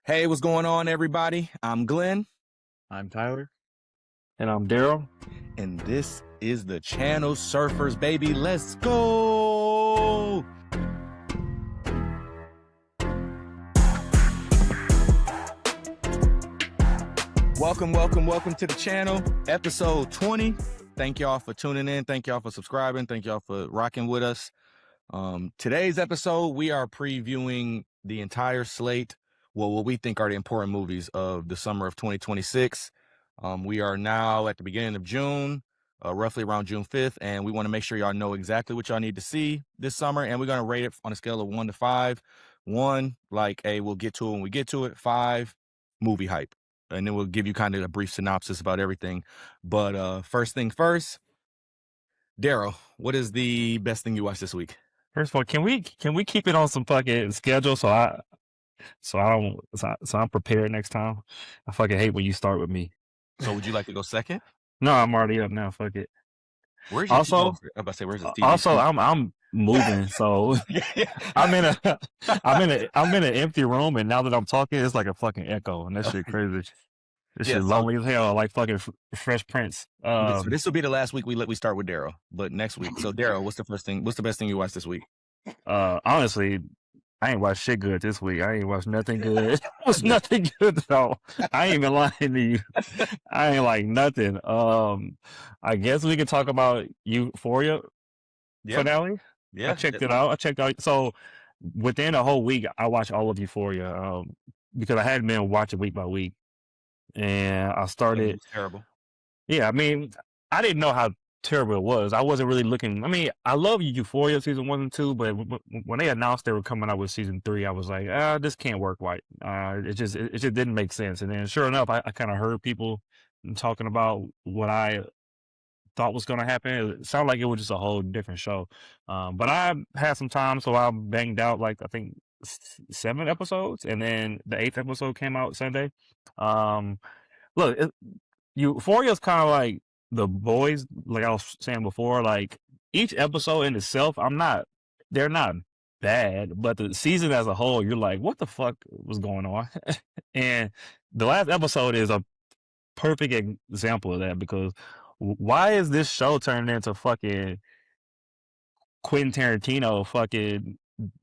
Hey, what's going on, everybody? I'm Glen, I'm Tyler. And I'm Darrell. and this is the Channel Surfers, baby. Let's go! Welcome to the channel, episode 20. Thank y'all for tuning in. Thank y'all for subscribing. Thank y'all for rocking with us. Today's episode, we are previewing the entire slate. Well, what we think are the important movies of the summer of 2026. We are now at the beginning of June, roughly around June 5th, and we want to make sure y'all know exactly what y'all need to see this summer, and we're going to rate it on a scale of 1 to 5. 1, like, hey, we'll get to it when we get to it. 5, movie hype. And then we'll give you kind of a brief synopsis about everything. But first thing first, Darrell, what is the best thing you watched this week? First of all, can we keep it on some fucking schedule so I'm prepared next time? I fucking hate when you start with me. So would you like to go second? No, I'm already up now. Fuck it. Where's your Also, TV? I'm about to say, where's the TV? also I'm moving, so I'm in an empty room, and now that I'm talking, it's like a fucking echo, and that shit crazy. This shit lonely as hell, like fucking Fresh Prince. So this will be the last week we start with Darrell, but next week. So Darrell, what's the best thing you watched this week? Honestly, I ain't watched shit good this week. I ain't watched nothing good. It was nothing good at all. I ain't even lying to you. I ain't like nothing. I guess we can talk about Euphoria finale. Yeah, I checked it out. So within a whole week, I watched all of Euphoria because I hadn't been watching week by week, and I started. It was terrible. Yeah, I mean, I didn't know how terrible it was. I wasn't really looking. I mean, I love Euphoria season 1 and 2, but when they announced they were coming out with season 3, I was like, this can't work right. It just didn't make sense. And then sure enough, I kind of heard people talking about what I thought was going to happen. It sounded like it was just a whole different show. But I had some time, so I banged out like I think 7 episodes, and then the 8th episode came out Sunday. Look, Euphoria's kind of like The Boys, like I was saying before. Like each episode in itself, they're not bad, but the season as a whole, you're like, what the fuck was going on? And the last episode is a perfect example of that, because why is this show turned into fucking Quentin Tarantino fucking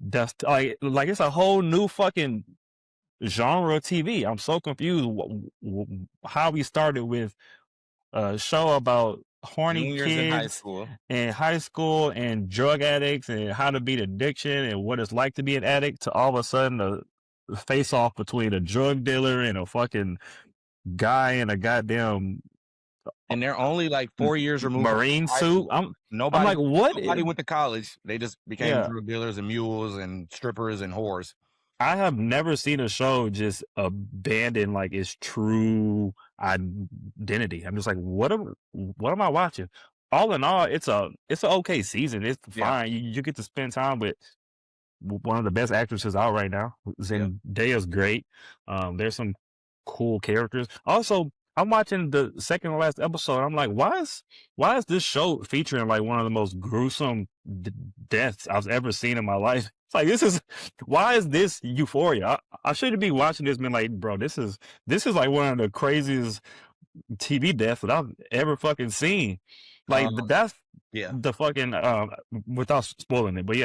dust? Like it's a whole new fucking genre of TV. I'm so confused how we started with a show about horny Juniors kids in high school and drug addicts and how to beat addiction and what it's like to be an addict, to all of a sudden a face off between a drug dealer and a fucking guy in a goddamn, and they're only like 4 years removed Marine suit. I'm like, what? Nobody went to college. They just became drug dealers and mules and strippers and whores. I have never seen a show just abandon like its true identity. I'm just like, what am I watching? All in all, it's an okay season. It's fine. You get to spend time with one of the best actresses out right now. Zendaya's great. There's some cool characters. Also, I'm watching the second to last episode. I'm like, why is this show featuring like one of the most gruesome deaths I've ever seen in my life? It's like, why is this Euphoria? I shouldn't be watching this, being like, bro, this is like one of the craziest TV deaths that I've ever fucking seen. Like that's the fucking without spoiling it, but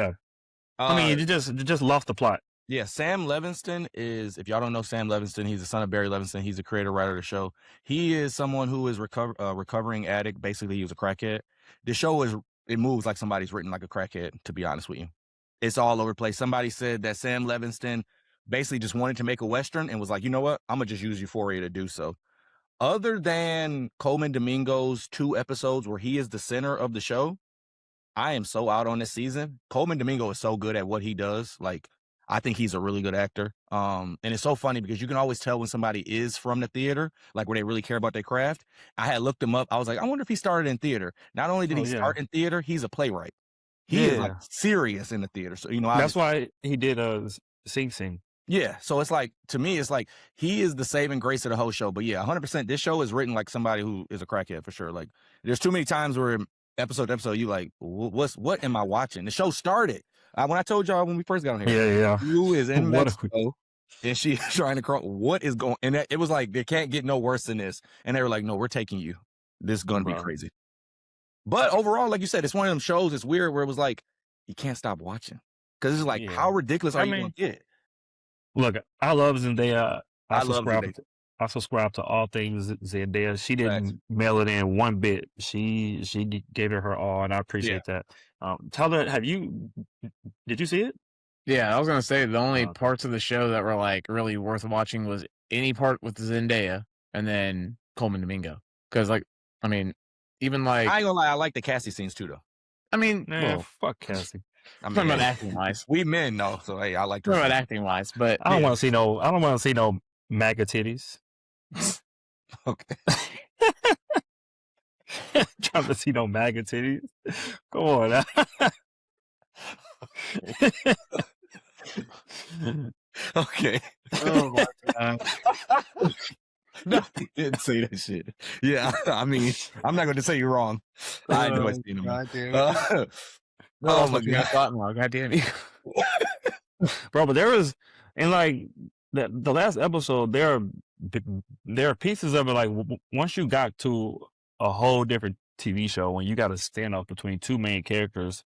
I mean, you just lost the plot. Yeah, Sam Levinson is, if y'all don't know Sam Levinson, he's the son of Barry Levinson. He's the creator, writer of the show. He is someone who is recovering addict. Basically, he was a crackhead. The show it moves like somebody's written like a crackhead, to be honest with you. It's all over the place. Somebody said that Sam Levinson basically just wanted to make a Western and was like, you know what? I'm going to just use Euphoria to do so. Other than Coleman Domingo's 2 episodes where he is the center of the show, I am so out on this season. Coleman Domingo is so good at what he does. Like, I think he's a really good actor. And it's so funny because you can always tell when somebody is from the theater, like where they really care about their craft. I had looked him up. I was like, I wonder if he started in theater. Not only did he start in theater, he's a playwright. He is like serious in the theater. So, that's why he did Sing Sing. Yeah. So it's like, to me, it's like he is the saving grace of the whole show. But yeah, 100%. This show is written like somebody who is a crackhead for sure. Like, there's too many times where episode to episode, you like, what am I watching? The show started. When I told y'all when we first got on here, you is in Mexico and she's trying to crawl. What is going? And it was like, they can't get no worse than this. And they were like, no, we're taking you. This is going to be crazy. But overall, like you said, it's one of them shows. It's weird where it was like, you can't stop watching because it's like, how ridiculous are you going to get? Look, I love Zendaya. I love Zendaya. I subscribe to all things Zendaya. She didn't mail it in one bit. She gave it her all, and I appreciate that. Tyler, did you see it? Yeah, I was gonna say the only parts of the show that were like really worth watching was any part with Zendaya and then Coleman Domingo. Because like, I mean, even like I ain't gonna lie, I like the Cassie scenes too, though. I mean, fuck Cassie. I'm talking about acting wise. We men know, so hey, I like her. About acting wise, but I don't want to see no MAGA titties. Okay. Trying to see no MAGA titties. Come on now. Okay. Oh my god. No, he didn't say that shit. Yeah, I mean, I'm not going to say you're wrong. I enjoy seeing them. Oh my god! God damn you, bro! But there was, and like the last episode, there are pieces of it. Like once you got to a whole different TV show, when you got to stand up between two main characters,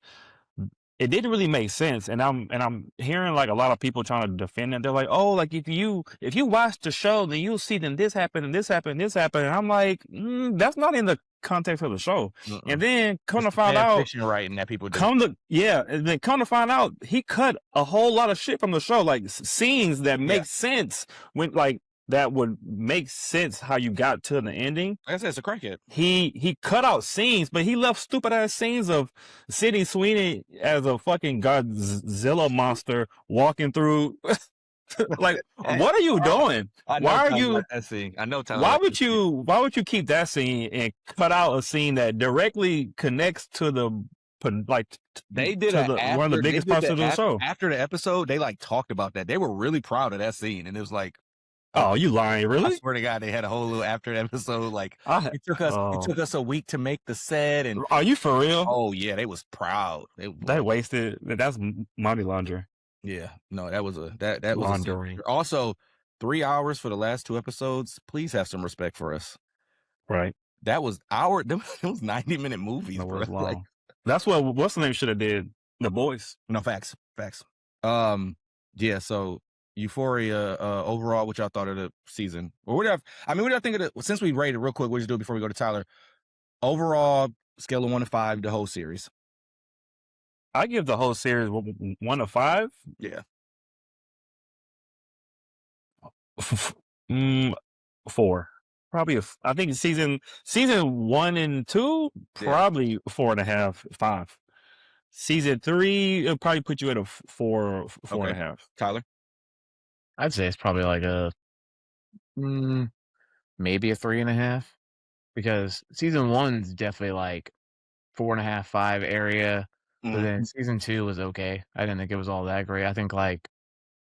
it didn't really make sense. And I'm hearing like a lot of people trying to defend it. They're like, oh, like if you watch the show, then you'll see then this happened and this happened and this happened. And I'm like, that's not in the context of the show. And then come to find out, fiction writing that people do. And then come to find out, he cut a whole lot of shit from the show, like scenes that make sense when like that would make sense how you got to the ending. Like I said, it's a crackhead. He cut out scenes, but he left stupid ass scenes of Sydney Sweeney as a fucking Godzilla monster walking through. Like, what are you doing? Why are you? That scene. I know. Why would you keep that scene and cut out a scene that directly connects to the like? They did one of the biggest parts of the show. After the episode, they like talked about that. They were really proud of that scene, and it was like, oh, you lying? Really? I swear to God, they had a whole little after the episode. Like it took us a week to make the set. And are you for real? Oh yeah, they was proud. They wasted. That's money laundering. Yeah, no, that was that was laundering. Also, 3 hours for the last 2 episodes. Please have some respect for us. Right. That was it was 90-minute movies. Bro. Like, that's what's the name should have did. The Boys. No, facts. Yeah. So Euphoria, overall, what y'all thought of the season? Or what do y'all think of it? Since we rated real quick, we'll just do it before we go to Tyler. Overall, scale of 1 to 5, the whole series. I give the whole series 1 to 5. Yeah. 4. Probably I think season 1 and 2 probably 4.5, 5. Season 3 it'll probably put you at a 4, 4.5. Tyler, I'd say it's probably like a maybe a 3.5 because season 1's definitely like 4.5, 5 area. But then season 2 was okay. I didn't think it was all that great. I think like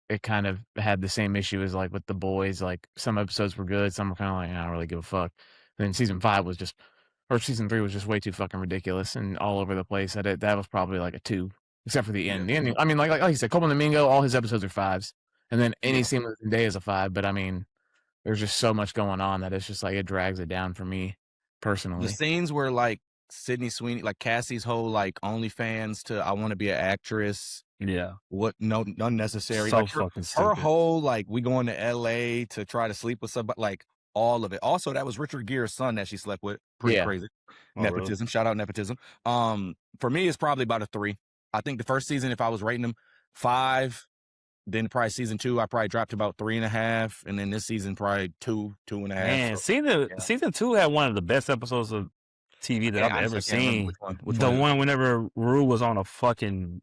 it kind of had the same issue as like with The Boys. Like some episodes were good, some were kind of like I don't really give a fuck. And then season 3 was just way too fucking ridiculous and all over the place. That was probably like a 2, except for the end. The ending. I mean, like you said, Coleman Domingo, all his episodes are 5s, and then any scene with Zendaya is a 5. But I mean, there's just so much going on that it's just like it drags it down for me personally. The scenes were like Sydney Sweeney, like Cassie's whole like OnlyFans to I want to be an actress. Yeah. What? No, unnecessary. So like fucking stupid. Her whole like we going to LA to try to sleep with somebody. Like all of it. Also, that was Richard Gere's son that she slept with. Pretty crazy. Nepotism. Really? Shout out nepotism. For me, it's probably about a 3. I think the first season, if I was rating them, 5. Then probably season 2, I probably dropped about 3.5, and then this season probably 2, 2.5. Man, season 2 had one of the best episodes of TV that I've ever seen. Which one whenever Rue was on a fucking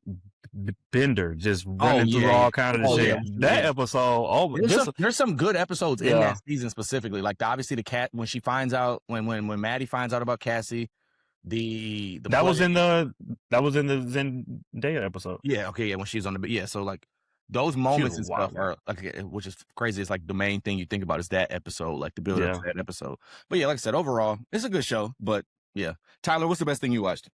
bender, just running through all kind of shit. That episode. There's some good episodes in that season specifically. Like obviously the cat when she finds out when Maddie finds out about Cassie. That was in the Zendaya episode. Yeah. Okay. Yeah. When she's on the so like. Those moments and stuff are like, which is crazy. It's like the main thing you think about is that episode, like the build up to that episode. But yeah, like I said, overall, it's a good show. But yeah, Tyler, what's the best thing you watched?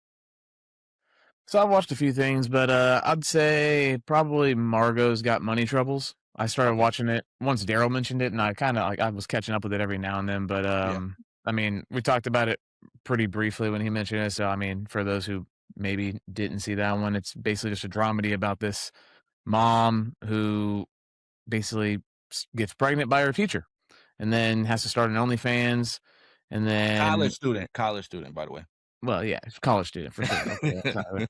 So I've watched a few things, but I'd say probably Margot's Got Money Troubles. I started watching it once Darrell mentioned it, and I kind of like I was catching up with it every now and then. But I mean, we talked about it pretty briefly when he mentioned it. So I mean, for those who maybe didn't see that one, it's basically just a dramedy about this mom who basically gets pregnant by her teacher, and then has to start an OnlyFans, and then college student, by the way. well, yeah, it's a college student for sure. Okay,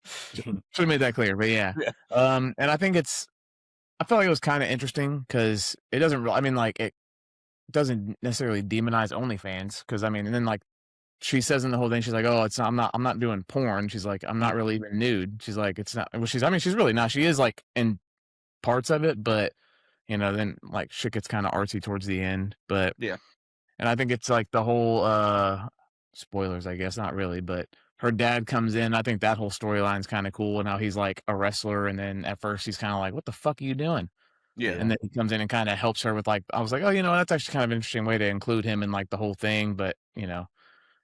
should have made that clear, but yeah. And I think I feel like it was kind of interesting because it doesn't. I mean, like it doesn't necessarily demonize OnlyFans because I mean, and then like she says in the whole thing, she's like, "Oh, it's not, I'm not doing porn." She's like, "I'm not really even nude." She's like, "It's not." Well, I mean, she's really not. She is like in parts of it, but you know, then like shit gets kind of artsy towards the end. But Yeah. and I think it's like the whole spoilers, I guess, not really, but her dad comes in. I think that whole storyline's kind of cool and how he's like a wrestler, and then at first he's kind of like, "What the fuck are you doing?" Yeah. And then he comes in and kind of helps her with like, I was like, oh, you know, that's actually kind of an interesting way to include him in like the whole thing. But you know,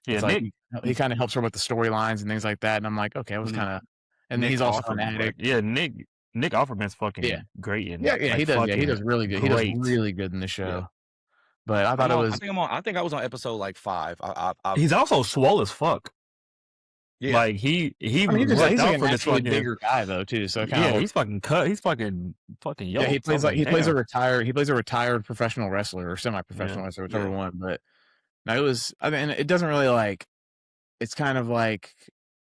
it's like he kind of helps her with the storylines and things like that. And I'm like, okay, it was kind of, and then he's also an addict. Yeah, Nick Offerman's fucking great in it. Yeah, he does. Yeah, he does really good. Great. He does really good in the show. Yeah. But I thought it was. I think I was on episode like 5. He's also swole as fuck. Yeah, like he's like a naturally bigger guy though too. So he's fucking cut. He's fucking yoked. Yeah, he plays a retired professional wrestler or semi-professional wrestler, whichever one. But no, it was. I mean, it doesn't really like. It's kind of like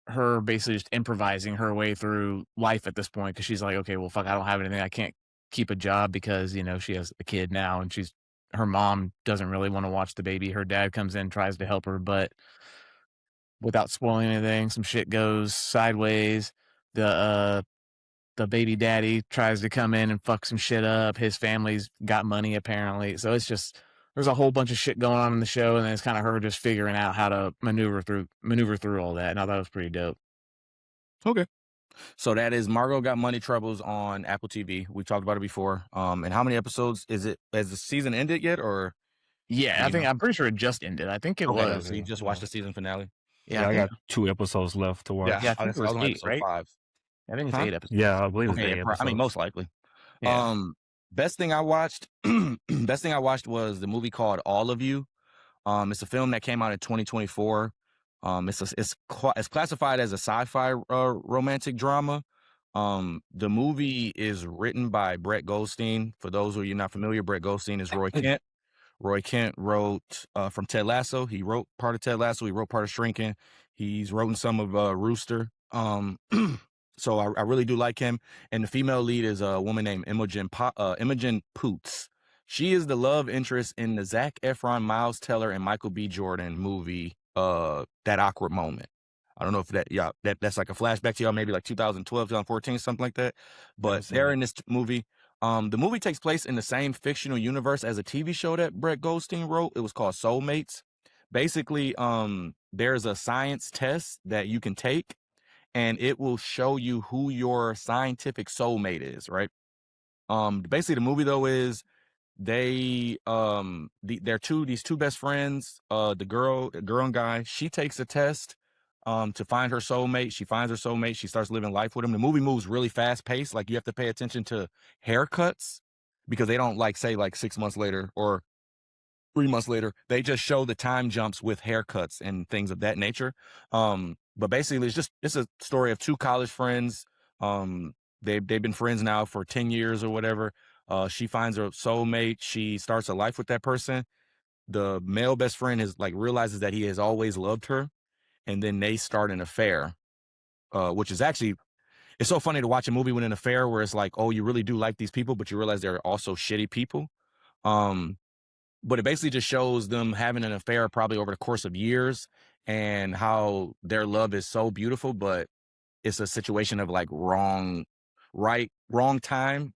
her basically just improvising her way through life at this point because she's like, okay, well, fuck, I don't have anything. I can't keep a job because you know she has a kid now, and her mom doesn't really want to watch the baby. Her dad comes in, tries to help her, but without spoiling anything, some shit goes sideways. The baby daddy tries to come in and fuck some shit up. His family's got money apparently, so it's just there's a whole bunch of shit going on in the show, and then it's kind of her just figuring out how to maneuver through all that. And I thought it was pretty dope. Okay. So that is Margot Got Money Troubles on Apple TV. We talked about it before. And how many episodes is it? Has the season ended yet, or? Yeah, I'm pretty sure it just ended. I think it was. So you just watched the season finale. Yeah, I got 2 episodes left to watch. Yeah, I think it was 8, right? 5. I think it's 8 episodes. Yeah, I believe it's 8 episodes. I mean, most likely. Yeah. Best thing I watched was the movie called All of You. It's a film that came out in 2024. It's classified as a sci-fi romantic drama. The movie is written by Brett Goldstein. For those who are not familiar, Brett Goldstein is Roy Kent. Roy Kent wrote from Ted Lasso. He wrote part of Ted Lasso. He wrote part of Shrinking. He's written some of Rooster. So I really do like him. And the female lead is a woman named Imogen Poots. She is the love interest in the Zac Efron, Miles Teller, and Michael B. Jordan movie, That Awkward Moment. I don't know if that's like a flashback to y'all, maybe like 2012, 2014, something like that. But they're in this movie. The movie takes place in the same fictional universe as a TV show that Brett Goldstein wrote. It was called Soulmates. Basically, there's a science test that you can take, and it will show you who your scientific soulmate is, right? Basically, the movie though is they're these two best friends, the girl and guy. She takes a test to find her soulmate. She finds her soulmate. She starts living life with him. The movie moves really fast paced. Like you have to pay attention to haircuts because they don't like say like 6 months later or 3 months later. They just show the time jumps with haircuts and things of that nature. But basically it's a story of two college friends. They've been friends now for 10 years or whatever. She finds her soulmate. She starts a life with that person. The male best friend realizes that he has always loved her. And then they start an affair, which is actually, it's so funny to watch a movie with an affair where it's like, oh, you really do like these people, but you realize they're also shitty people. But it basically just shows them having an affair probably over the course of years and how their love is so beautiful, but it's a situation of like wrong time.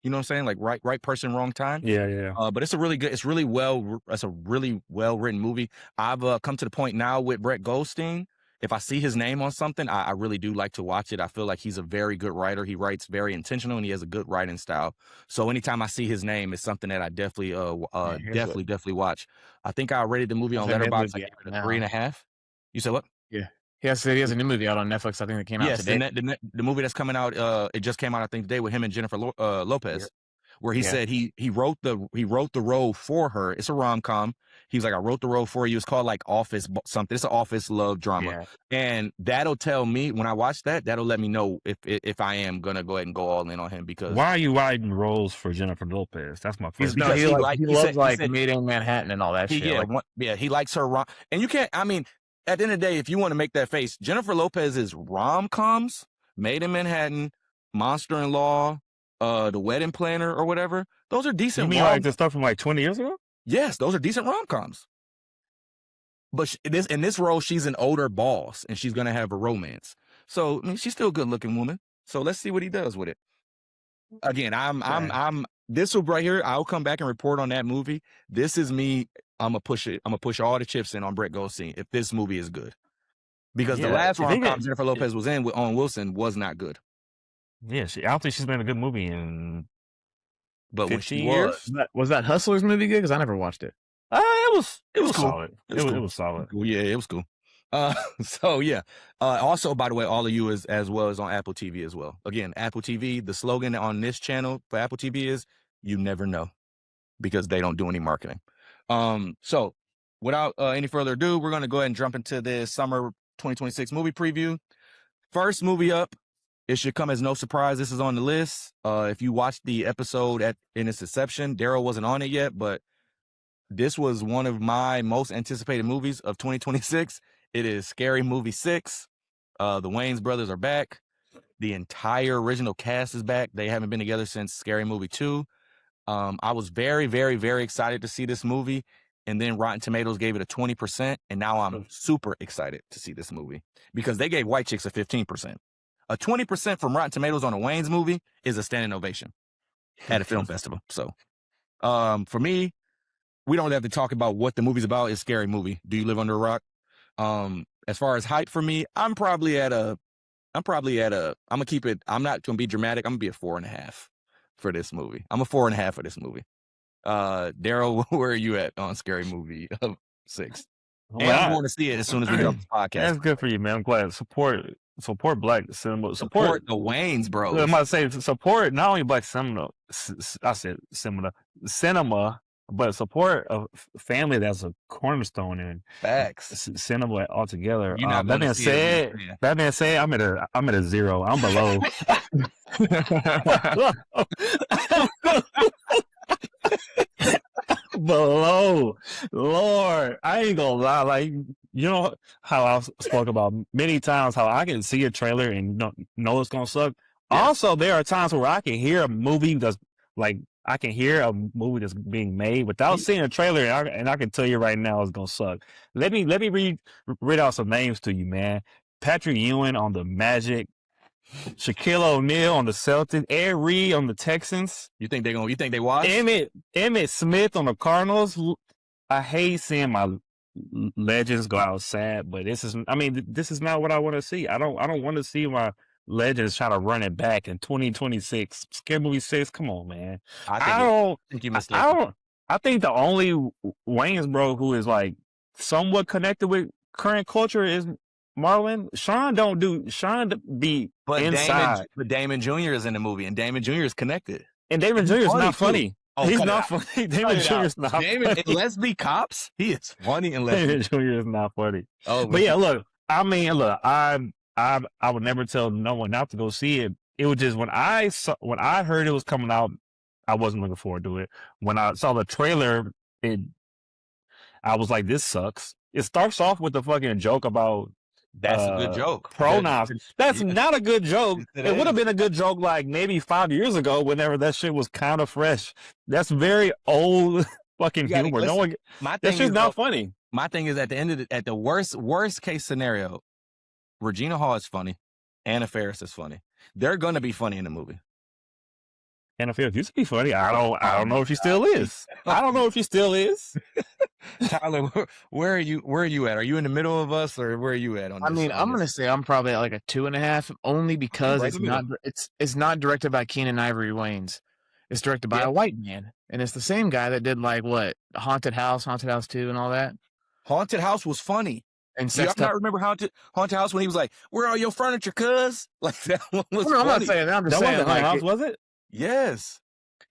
You know what I'm saying? Like right person, wrong time. Yeah. But it's a really well written movie. I've come to the point now with Brett Goldstein. If I see his name on something, I really do like to watch it. I feel like he's a very good writer. He writes very intentional and he has a good writing style. So anytime I see his name, it's something that I definitely watch. I think I rated the movie on Letterboxd. I gave it a 3.5. You said what? Yeah. He has a new movie out on Netflix. I think that came out today. The movie that's coming out, it just came out I think today with him and Jennifer Lopez, where he said he wrote the role for her. It's a rom-com. He's like, I wrote the role for you. It's called like Office something. It's an office love drama, and that'll tell me when I watch that. That'll let me know if I am gonna go ahead and go all in on him. Because why are you writing roles for Jennifer Lopez? That's my first. He loves Made in Manhattan and all that shit. He likes her and you can't. I mean, at the end of the day, if you want to make that face, Jennifer Lopez's rom-coms, Made in Manhattan, Monster-in-Law, The Wedding Planner or whatever, those are decent. You mean like the stuff from like 20 years ago? Yes, those are decent rom-coms. But in this role, she's an older boss, and she's gonna have a romance. So I mean, she's still a good-looking woman. So let's see what he does with it. Again, I'm this will right here. I'll come back and report on that movie. This is me. I'm gonna push it. I'm gonna push all the chips in on Brett Goldstein if this movie is good. Because the last rom-com Jennifer Lopez was in with Owen Wilson was not good. Yeah, I don't think she's been a good movie in. But 15 years? Was that Hustlers movie good? Because I never watched it. It was cool. Solid. It was solid. Yeah, it was cool. So yeah. Also, by the way, all of you as well as on Apple TV as well. Again, Apple TV. The slogan on this channel for Apple TV is "You never know," because they don't do any marketing. So without any further ado, we're going to go ahead and jump into this summer 2026 movie preview. First movie up. It should come as no surprise. This is on the list. If you watched the episode in its inception, Darrell wasn't on it yet, but this was one of my most anticipated movies of 2026. It is Scary Movie 6. The Wayans brothers are back. The entire original cast is back. They haven't been together since Scary Movie 2. I was very, very, very excited to see this movie. And then Rotten Tomatoes gave it a 20%. And now I'm super excited to see this movie because they gave White Chicks a 15%. A 20% from Rotten Tomatoes on a Wayans movie is a standing ovation at a film festival. So for me, we don't have to talk about what the movie's about. It's a scary movie. Do you live under a rock? As far as hype for me, I'm not going to be dramatic. I'm going to be a 4.5 for this movie. I'm a 4.5 for this movie. Darrell, where are you at on Scary Movie 6? And I'm going to see it as soon as we drop this podcast. That's good for you, man. I'm glad. Support black cinema. Support the Wayans bros. I'm about to say support not only black cinema. I said cinema, but support a family that's a cornerstone in facts cinema altogether. That being said, I'm at a 0. I'm below. Below, Lord, I ain't gonna lie. Like, you know how I spoke about many times how I can see a trailer and know it's gonna suck. Yeah. Also, there are times where I can hear a movie that's being made without seeing a trailer, and I can tell you right now it's gonna suck. Let me read out some names to you, man. Patrick Ewing on the Magic. Shaquille O'Neal on the Celtics, Ed Reed on the Texans. You think they watch? Emmitt Smith on the Cardinals. I hate seeing my legends go out sad, but this is not what I want to see. I don't want to see my legends try to run it back in 2026. Scary Movie 6. Come on, man. I think you missed it. I think the only Wayans bro who is like somewhat connected with current culture is Marlon. Sean be inside. But Damon Jr. is in the movie, and Damon Jr. is connected. And Damon Jr. is not funny. Oh, he's not funny. Damon Jr. is not funny. Let's be cops. He is funny and Damon Jr. is not funny. Oh, but yeah, look. I would never tell no one not to go see it. It was just when I heard it was coming out, I wasn't looking forward to it. When I saw the trailer, I was like, this sucks. It starts off with the fucking joke about that's a good joke. Pronouns. That's not a good joke. It would have been a good joke like maybe 5 years ago whenever that shit was kind of fresh. That's very old fucking humor. That shit's not funny. My thing is at the worst case scenario, Regina Hall is funny. Anna Faris is funny. They're going to be funny in the movie. Anna Faris used to be funny. I don't know if she still is. I don't know if she still is. Tyler, where are you at? Are you in the middle of us, or where are you at on this? I mean, I'm gonna say I'm probably at like a 2.5, only because it's not directed by Keenan Ivory Wayans. It's directed by a white man, and it's the same guy that did like what Haunted House 2, and all that. Haunted House was funny. And Do y'all sex not remember Haunted House when he was like, "Where are your furniture, cuz?" Like that one was I'm not funny. saying that. I'm just That saying wasn't my like house, was it? Yes.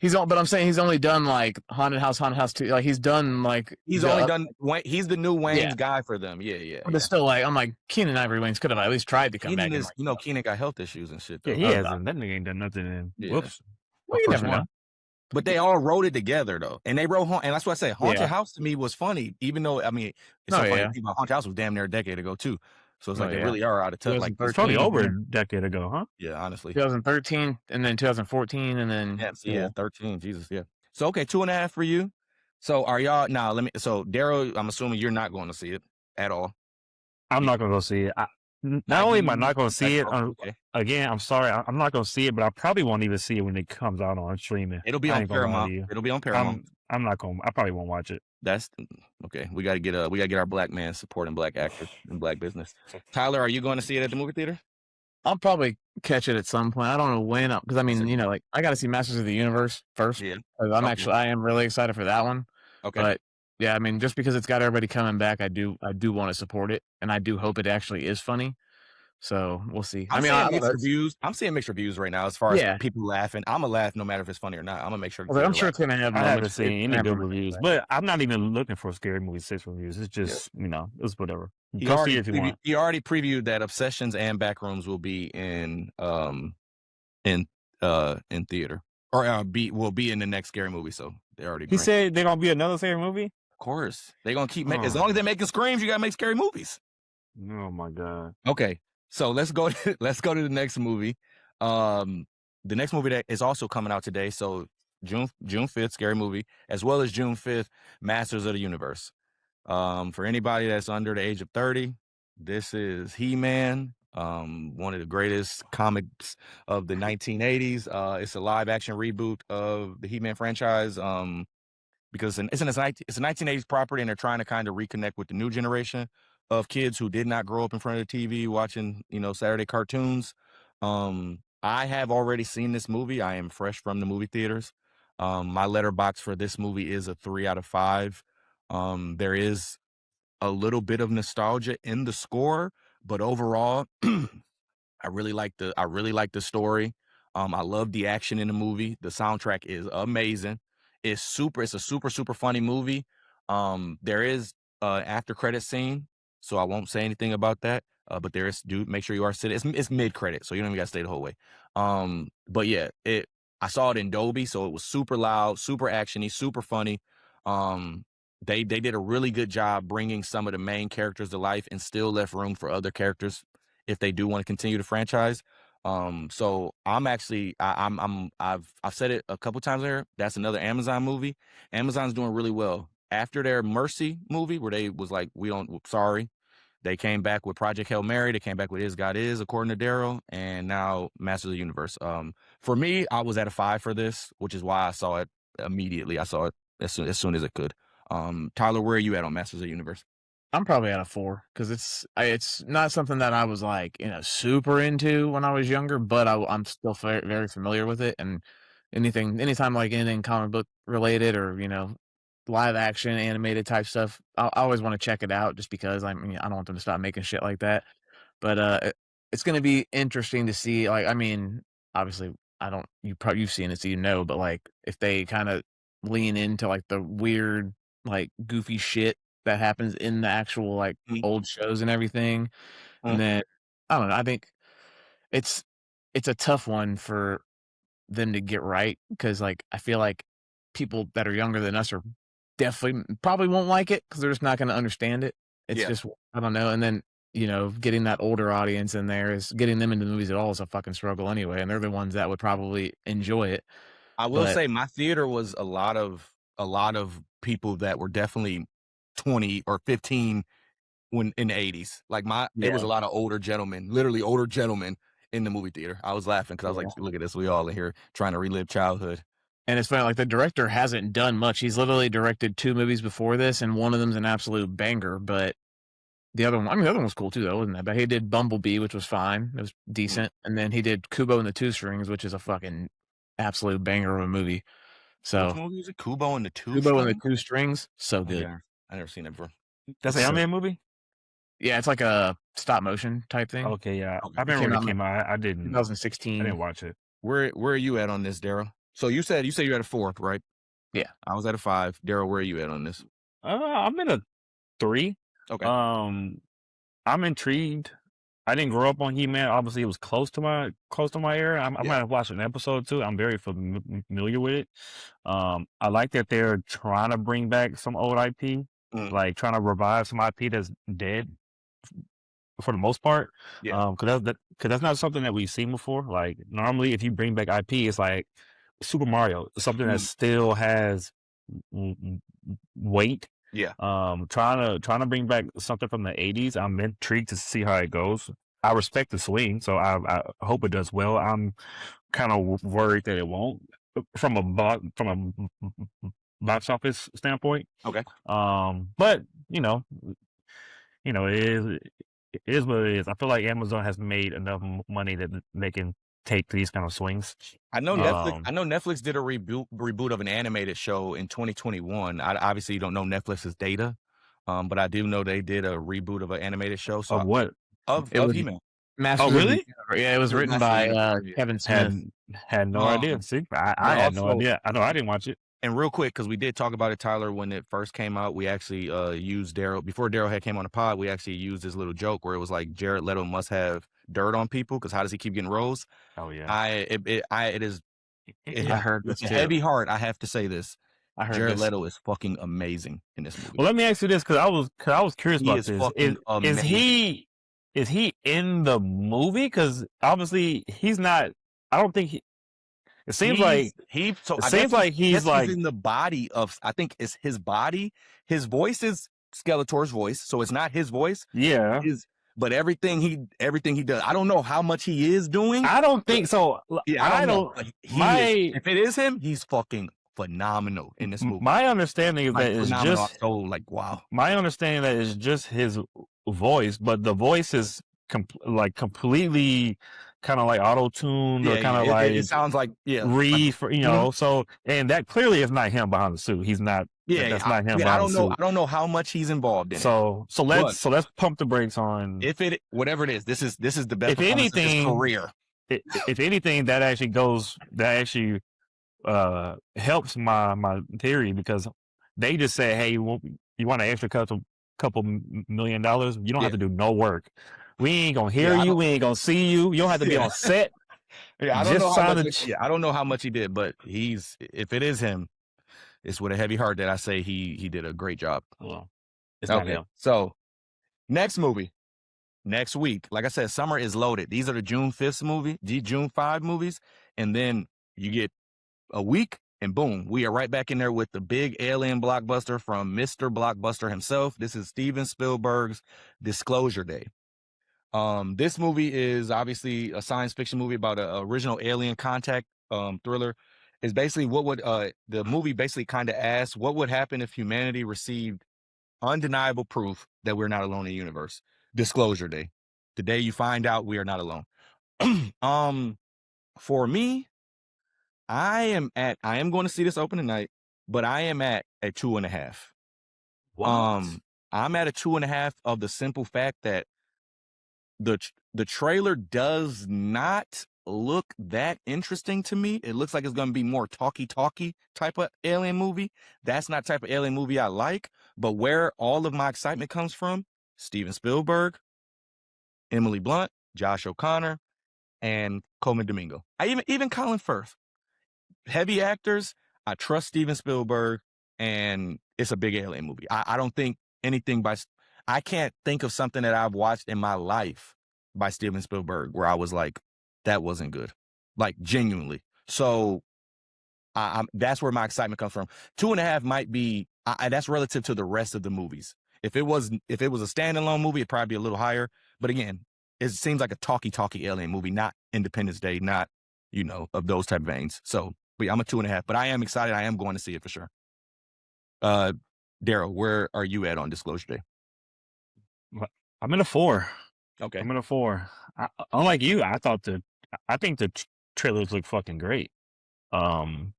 but I'm saying he's only done like Haunted House 2. Like he's done like He's the only done he's the new Wayne's Yeah. guy for them. Yeah. But still, like I'm like Keenan Ivory Wayans could have at least tried to come back. Keenan And is, like, Keenan got health issues and shit Yeah, though. he Oh, hasn't. That nigga ain't done nothing. In. Yeah. Whoops. well, you First never one. know. But they all wrote it together though, and they wrote and that's what I say. Haunted Yeah. House to me was funny, even though I mean it's so Oh, funny. yeah. To think about Haunted House was damn near a decade ago too, so it's Oh, like they yeah. really are out of touch. Like It's probably 2013, over yeah. a decade ago, huh? yeah, honestly. 2013, and then 2014, and then Yeah, 13. Jesus, yeah. So okay, 2.5 for you. So are y'all now? So Darrell, I'm assuming you're not going to see it at all. I'm not gonna go see it. Not only am I not gonna see it, Okay. again, I'm sorry, I'm not gonna see it, but I probably won't even see it when it comes out on streaming. It'll be I on ain't gonna lie to Paramount. you. It'll be on Paramount. I'm not gonna. I probably won't watch it. That's okay. We gotta get our black man supporting black actors in black business. Tyler, are you going to see it at the movie theater? I'll probably catch it at some point. I don't know when, because I mean, like I got to see Masters of the Universe first. Yeah. I am really excited for that one. Okay. But yeah, I mean, just because it's got everybody coming back, I do want to support it, and I do hope it actually is funny. So we'll see. I'm seeing mixed reviews. I'm seeing mixed reviews right now as far as people laughing. I'm gonna laugh no matter if it's funny or not. I'm gonna make sure. I'm sure it's gonna have. I haven't seen any good reviews, but I'm not even looking for Scary Movie 6 reviews. It's just it's whatever. Go see it if you want. He already previewed that Obsessions and Backrooms will be in theater or will be in the next Scary Movie. So they already. He said they're gonna be another Scary Movie. Of course, they're gonna keep making as long as they're making screams. You gotta make scary movies. Oh my god. Okay. So let's go to the next movie. The next movie that is also coming out today. So June 5th, Scary Movie, as well as June 5th, Masters of the Universe. For anybody that's under the age of 30, this is He-Man, one of the greatest comics of the 1980s. It's a live action reboot of the He-Man franchise. Because it's a 1980s property, and they're trying to kind of reconnect with the new generation of kids who did not grow up in front of the TV watching, Saturday cartoons. I have already seen this movie. I am fresh from the movie theaters. My letterbox for this movie is a 3 out of 5. There is a little bit of nostalgia in the score, but overall, I really like the story. I love the action in the movie. The soundtrack is amazing. It's a super, super funny movie. There is an after credit scene, so I won't say anything about that. But there is, make sure you are sitting. It's mid credit, so you don't even got to stay the whole way. But yeah, I saw it in Dolby, so it was super loud, super actiony, super funny. They did a really good job bringing some of the main characters to life and still left room for other characters if they do want to continue the franchise. So I'm actually, I've said it a couple times there. That's another Amazon movie. Amazon's doing really well. After their Mercy movie, where they was like, sorry, they came back with Project Hail Mary. They came back with Is God Is, according to Darrell, and now Masters of the Universe. For me, I was at a 5 for this, which is why I saw it immediately. I saw it as soon as it could. Tyler, where are you at on Masters of the Universe? I'm probably at a 4 because it's not something that I was like super into when I was younger, but I'm still very, very familiar with it. And anytime like anything comic book related or live action animated type stuff, I always want to check it out just because I don't want them to stop making shit like that. But it's going to be interesting to see. Like, I mean, obviously, you've seen it, so but like if they kind of lean into like the weird, like goofy shit that happens in the actual like old shows and everything, and then I don't know. I think it's a tough one for them to get right because like I feel like people that are younger than us are probably won't like it because they're just not going to understand it. It's just I don't know. And then getting that older audience in there is getting them into the movies at all is a fucking struggle anyway, and they're the ones that would probably enjoy it. I will say my theater was a lot of people that were definitely 20 or 15 when in the 80s. Like there was a lot of older gentlemen, literally older gentlemen in the movie theater. I was laughing because I was like, look at this, we all in here trying to relive childhood. And it's funny, like the director hasn't done much. He's literally directed 2 movies before this, and one of them's an absolute banger. But the other one was cool too, though, wasn't that? But he did Bumblebee, which was fine. It was decent. And then he did Kubo and the Two Strings, which is a fucking absolute banger of a movie. So which movie is it? Kubo and the Two Strings? So good. I never seen it before. That's an anime movie? Yeah, it's like a stop motion type thing. Okay, yeah. Okay. I remember when it out in came out. I didn't 2016. watch it. Where are you at on this, Darrell? So you said you're at a 4th, right? Yeah. I was at a 5. Darrell, where are you at on this? I'm in a 3. Okay. I'm intrigued. I didn't grow up on He-Man. Obviously, it was close to my era. I might have watched an episode or two. I'm very familiar with it. I like that they're trying to bring back some old IP, like trying to revive some IP that's dead for the most part. Yeah. Because that's not something that we've seen before. Like normally, if you bring back IP, it's like Super Mario, something that still has weight. Yeah. Trying to bring back something from the 80s. I'm intrigued to see how it goes. I respect the swing, so I hope it does well. I'm kind of worried that it won't from a box office standpoint. Okay. But it is what it is. I feel like Amazon has made enough money that they can take these kind of swings. I know Netflix. I know Netflix did a reboot of an animated show in 2021. I obviously don't know Netflix's data, but I do know they did a reboot of an animated show. So of what? Of He-Man. Oh, really? Yeah, it was written by Kevin Smith. Had no idea. See, I had no idea. I know I didn't watch it. And real quick, because we did talk about it, Tyler, when it first came out, we actually used Darrell. Before Darrell had came on the pod, we actually used this little joke where it was like Jared Leto must have dirt on people because how does he keep getting roles? Oh yeah. I heard it's a heavy heart. I have to say this. I heard Jared Leto is fucking amazing in this movie. Well, let me ask you this because I was curious about this. Is he in the movie? Because obviously he's not. I don't think he. It seems like he's in the body of. I think it's his body. His voice is Skeletor's voice, so it's not his voice. Yeah. But everything he does, I don't know how much he is doing. I don't think so. Yeah, I don't know. If it is him, he's fucking phenomenal in this movie. My understanding of that is just wow. My understanding of that is just his voice, but the voice is completely kind of like auto-tuned or kind of like it sounds like so and that clearly is not him behind the suit. He's not. Yeah, that's not him. I don't know how much he's involved in. So let's pump the brakes on. Whatever it is, this is the best. If anything, of his career. If anything, that actually helps my theory because they just say, hey, you want an extra couple $1 million? You don't have to do no work. We ain't gonna hear you. We ain't gonna see you. You don't have to be on set. I don't know how much he did, but if it is him, it's with a heavy heart that I say he did a great job. Well, it's not him. So next movie, next week. Like I said, summer is loaded. These are the June 5 movies, and then you get a week, and boom, we are right back in there with the big alien blockbuster from Mr. Blockbuster himself. This is Steven Spielberg's Disclosure Day. This movie is obviously a science fiction movie about an original alien contact thriller. Is basically what would the movie basically kind of asks what would happen if humanity received undeniable proof that we're not alone in the universe. Disclosure Day, the day you find out we are not alone. For me, I am going to see this open tonight, but I am at a 2.5. I'm at a 2.5 of the simple fact that the trailer does not look that interesting to me. It looks like it's going to be more talky type of alien movie. That's not the type of alien movie I like, but where all of my excitement comes from, Steven Spielberg, Emily Blunt, Josh O'Connor, and Coleman Domingo. Even Colin Firth. Heavy actors. I trust Steven Spielberg, and it's a big alien movie. I don't think anything I can't think of something that I've watched in my life by Steven Spielberg where I was like, that wasn't good. Like, genuinely. So that's where my excitement comes from. 2.5 might be, that's relative to the rest of the movies. If it was a standalone movie, it'd probably be a little higher. But again, it seems like a talky alien movie, not Independence Day, not, of those type of veins. So, but yeah, I'm a 2.5, but I am excited. I am going to see it for sure. Darrell, where are you at on Disclosure Day? I'm in a 4. Okay. I'm in a 4. Unlike you, I think the trailers look fucking great. And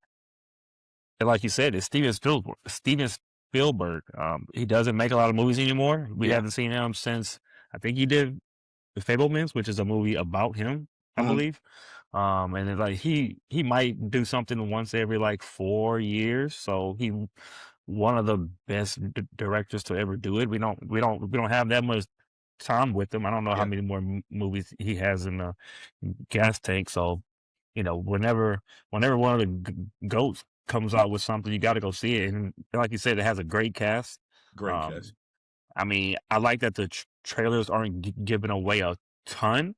like you said, it's Steven Spielberg. He doesn't make a lot of movies anymore. We haven't seen him since I think he did The Fablemans, which is a movie about him, I believe. And it's like he might do something once every like 4 years. So he one of the best directors to ever do it. We don't have that much time with him. I don't know how many more movies he has in the gas tank. So, whenever one of the goats comes out with something, you got to go see it. And like you said, it has a great cast. Great cast. I mean, I like that the trailers aren't giving away a ton.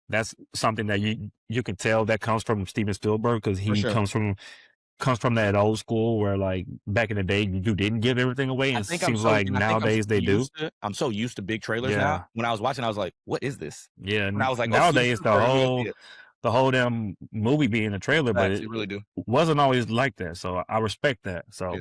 That's something that you can tell that comes from Steven Spielberg, because he comes from that old school where, like, back in the day you didn't give everything away, and it seems like nowadays they do. I'm so used to big trailers now. When I was watching, I was like, "What is this?" Yeah, and I was like, nowadays the whole damn movie being a trailer, but it really do. wasn't always like that. So I respect that. So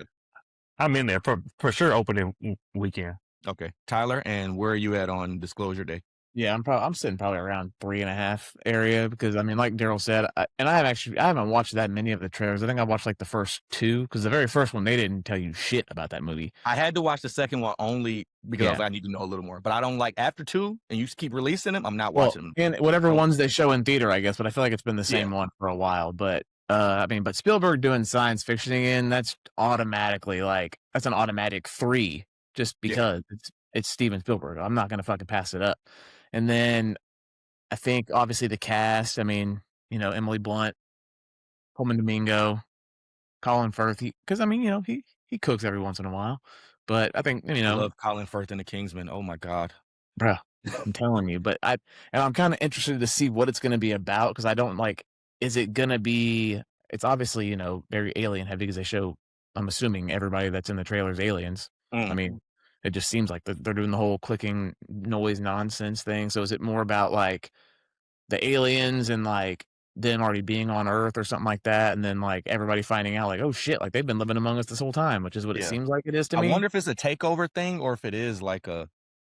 I'm in there for sure. Opening weekend. Okay, Tyler, and where are you at on Disclosure Day? Yeah, I'm sitting probably around 3.5 area, because I mean, like Darrell said, I haven't watched that many of the trailers. I think I watched like the first 2, because the very first one they didn't tell you shit about that movie. I had to watch the second one only because I need to know a little more. But I don't like after 2 and you keep releasing them. I'm not watching them. And whatever ones they show in theater, I guess. But I feel like it's been the same one for a while. But I mean, but Spielberg doing science fiction again, that's automatically that's an automatic 3, just because it's Steven Spielberg. I'm not gonna fucking pass it up. And then I think obviously the cast, I mean, Emily Blunt, Coleman Domingo, Colin Firth, because I mean, he cooks every once in a while. But I think, I love Colin Firth and the Kingsman. Oh my God. Bro, I'm telling you. But I'm kind of interested to see what it's gonna be about, because I don't is it gonna be, it's obviously, very alien heavy, because they show, I'm assuming everybody that's in the trailer is aliens. I mean, it just seems like they're doing the whole clicking noise nonsense thing. So is it more about the aliens and them already being on Earth or something like that, and then everybody finding out oh shit, they've been living among us this whole time, which is what it seems like it is to me. I wonder if it's a takeover thing, or if it is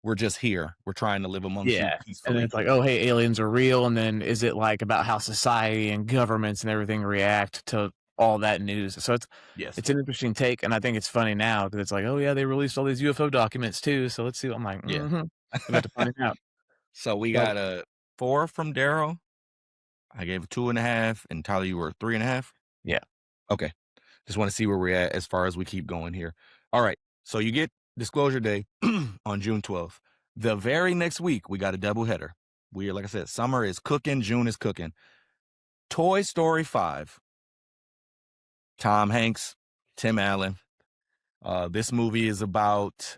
we're just here, we're trying to live amongst you peacefully. And then it's oh, hey, aliens are real. And then is it about how society and governments and everything react to all that news? So it's an interesting take, and I think it's funny now, because it's oh yeah, they released all these UFO documents too, so let's see. I'm we have to find out. So we got a 4 from Darrell. I gave a 2.5, and Tyler, you were 3.5. Yeah. Okay. Just want to see where we're at as far as we keep going here. All right. So you get Disclosure Day on June 12th. The very next week, we got a doubleheader. Like I said, summer is cooking, June is cooking. Toy Story 5. Tom Hanks, Tim Allen. This movie is about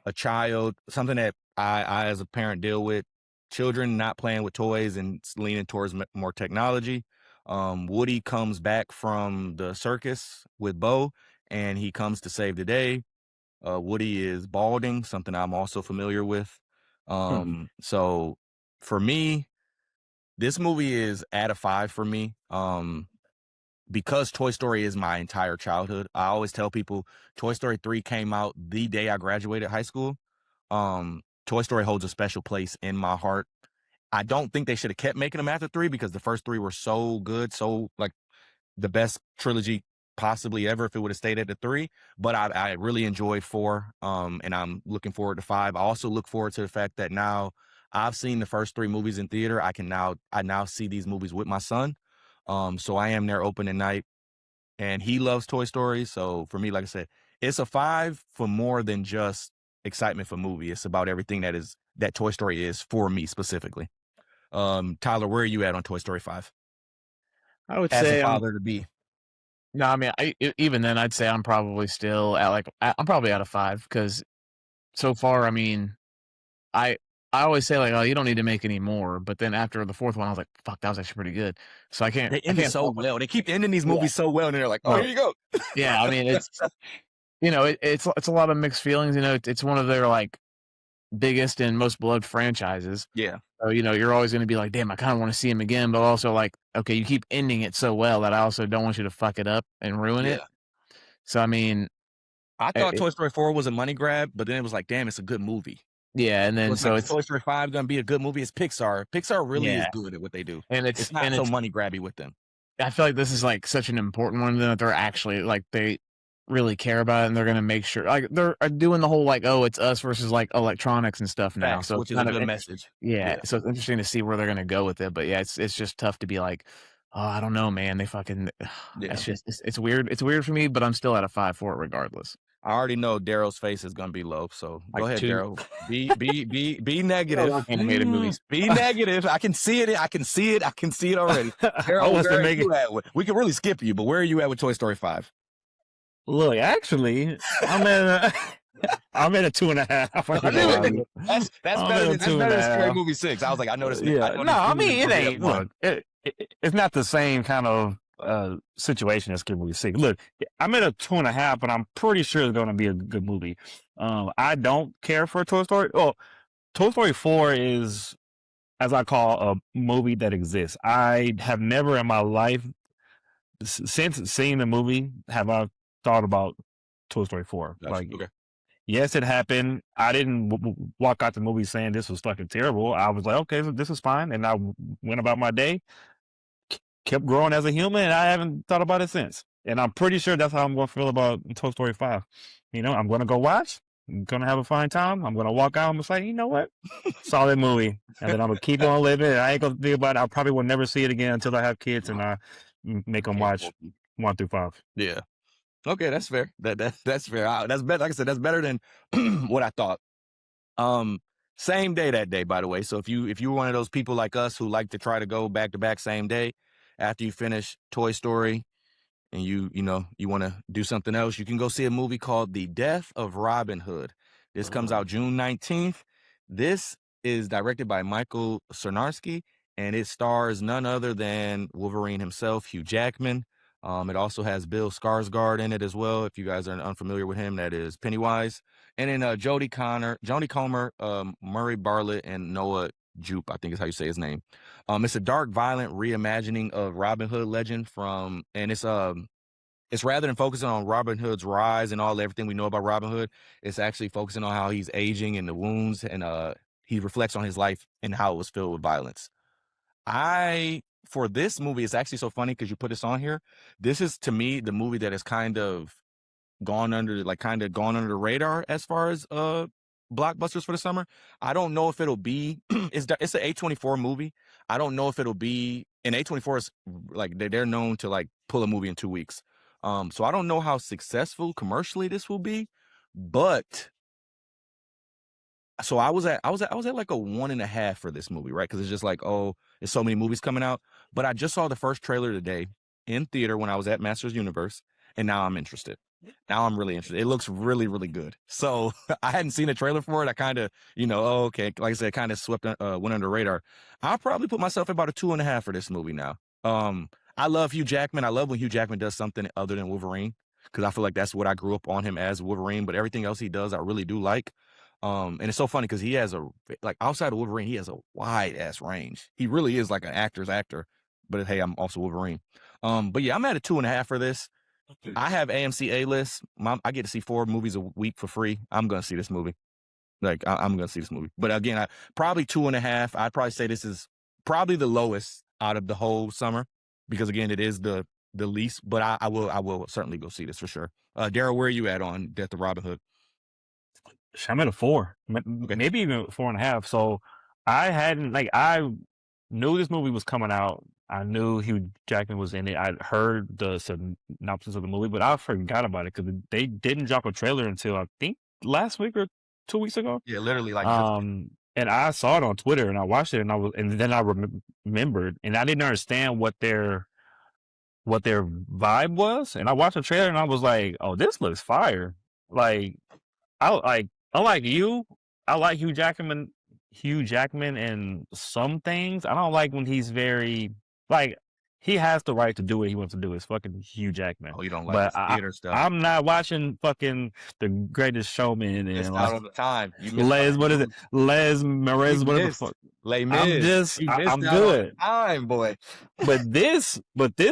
a child, something that I as a parent deal with. Children not playing with toys and leaning towards more technology. Woody comes back from the circus with Bo, and he comes to save the day. Woody is balding, something I'm also familiar with. So for me, this movie is at a 5 for me. Because Toy Story is my entire childhood. I always tell people Toy Story 3 came out the day I graduated high school. Toy Story holds a special place in my heart. I don't think they should have kept making them after 3, because the first 3 were so good, so the best trilogy possibly ever if it would have stayed at the 3. But I really enjoyed 4, and I'm looking forward to 5. I also look forward to the fact that now I've seen the first 3 movies in theater. I now see these movies with my son. So I am there opening night, and he loves Toy Story. So for me, like I said, it's a 5 for more than just excitement for movie. It's about everything that Toy Story is for me specifically. Tyler, where are you at on Toy Story 5? I would as say a father to be. No, I mean, even then, I'd say I'm probably still at I'm probably at a 5, because so far, I mean, I always say oh, you don't need to make any more, but then after the 4th one, I was like, fuck, that was actually pretty good. So I can't. They end it so well. They keep ending these movies so well, and they're like, oh, here you go. Yeah, I mean, it's it's a lot of mixed feelings. It's one of their biggest and most beloved franchises. Yeah. So you're always going to be like, damn, I kind of want to see him again, but also okay, you keep ending it so well that I also don't want you to fuck it up and ruin it. So I mean, I thought Toy Story 4 was a money grab, but then it was like, damn, it's a good movie. Yeah, and then so it's Toy Story 5 gonna be a good movie. It's Pixar. Pixar really is good at what they do, and it's not so money grabby with them. I feel like this is such an important one that they're actually really care about it, and they're gonna make sure like they're doing the whole like, oh, it's us versus like electronics and stuff now. Facts, So which it's is a kind of good message. yeah, so it's interesting to see where they're gonna go with it. But yeah, it's just tough to be like, oh, I don't know, man. They fucking Yeah. it's weird. It's weird for me, but I'm still at a 5 for it regardless. I already know Darrell's face is gonna be low, so Like go ahead, 2. Darrell. Be I negative. like animated movies. Be negative. I can see it. I can see it. I can see it already. Darrell, where are you at? We could really skip you, but where are you at with Toy Story 5? Look, actually, I'm at a 2.5. That's better than Scary Movie 6. I was like, I noticed. Yeah, I mean, it ain't. Look, it's not the same kind of situation as Scary Movie 6. Look, I'm at a 2.5, but I'm pretty sure it's going to be a good movie. I don't care for Toy Story. Oh, Toy Story 4 is, as I call, a movie that exists. I have never in my life, since seeing the movie, have I thought about Toy Story 4. Gotcha. Like, Okay. yes, it happened. I didn't walk out the movie saying this was fucking terrible. I was like, okay, this is fine. And I went about my day, kept growing as a human, and I haven't thought about it since. And I'm pretty sure that's how I'm going to feel about Toy Story 5. You know, I'm going to go watch. I'm going to have a fine time. I'm going to walk out. I'm going to say, you know what? Solid movie. And then I'm going to keep on living. And I ain't going to think about it. I probably will never see it again until I have kids and I make them watch 1 through 5. Yeah. Okay, that's fair. That's fair. That's better. Like I said, that's better than what I thought. Same day that day, by the way. So if you were one of those people like us who like to try to go back to back same day after you finish Toy Story, and you want to do something else, you can go see a movie called The Death of Robin Hood. This comes out June 19th. This is directed by Michael Sarnarski, and it stars none other than Wolverine himself, Hugh Jackman. It also has Bill Skarsgård in it as well. If you guys are unfamiliar with him, that is Pennywise. And then Jodie Comer, Murray Bartlett, and Noah Jupe, I think is how you say his name. It's a dark, violent reimagining of Robin Hood legend and it's rather than focusing on Robin Hood's rise and everything we know about Robin Hood, it's actually focusing on how he's aging and the wounds, and he reflects on his life and how it was filled with violence. For this movie, it's actually so funny because you put this on here. This is, to me, the movie that has kind of gone under the radar as far as blockbusters for the summer. I don't know if it'll be it's an A24 movie. I don't know if it'll be, and A24 is like they're known to like pull a movie in 2 weeks. So I don't know how successful commercially this will be, but so I was at like a 1.5 for this movie, right? Because it's just like, oh, there's so many movies coming out. But I just saw the first trailer today in theater when I was at Masters Universe, and now I'm interested. Now I'm really interested. It looks really, really good. So I hadn't seen a trailer for it. I kind of, okay, like I said, kind of went under the radar. I'll probably put myself at about a 2.5 for this movie now. I love Hugh Jackman. I love when Hugh Jackman does something other than Wolverine, because I feel like that's what I grew up on him as, Wolverine. But everything else he does, I really do like. And it's so funny because he has outside of Wolverine, he has a wide ass range. He really is like an actor's actor. But hey, I'm also Wolverine. But yeah, I'm at a 2.5 for this. I have AMC A-list. I get to see 4 movies a week for free. I'm gonna see this movie. I'm gonna see this movie. But again, probably 2.5. I'd probably say this is probably the lowest out of the whole summer, because again, it is the least. But I will certainly go see this for sure. Darrell, where are you at on Death of Robin Hood? I'm at a 4, maybe even 4.5. So I knew this movie was coming out. I knew Hugh Jackman was in it. I heard the synopsis of the movie, but I forgot about it because they didn't drop a trailer until I think last week or 2 weeks ago. Yeah, literally like. And I saw it on Twitter and I watched it and then I remembered, and I didn't understand what their vibe was. And I watched the trailer and I was like, oh, this looks fire. Like, unlike you, I like Hugh Jackman in some things. I don't like when he's very, like, he has the right to do what he wants to do. It's fucking Hugh Jackman. Oh, you don't like the theater stuff. I'm not watching fucking The Greatest Showman and it's out of the time. what is it? Les Perez, whatever the fuck. Les Mis. I'm good. Time, boy. But this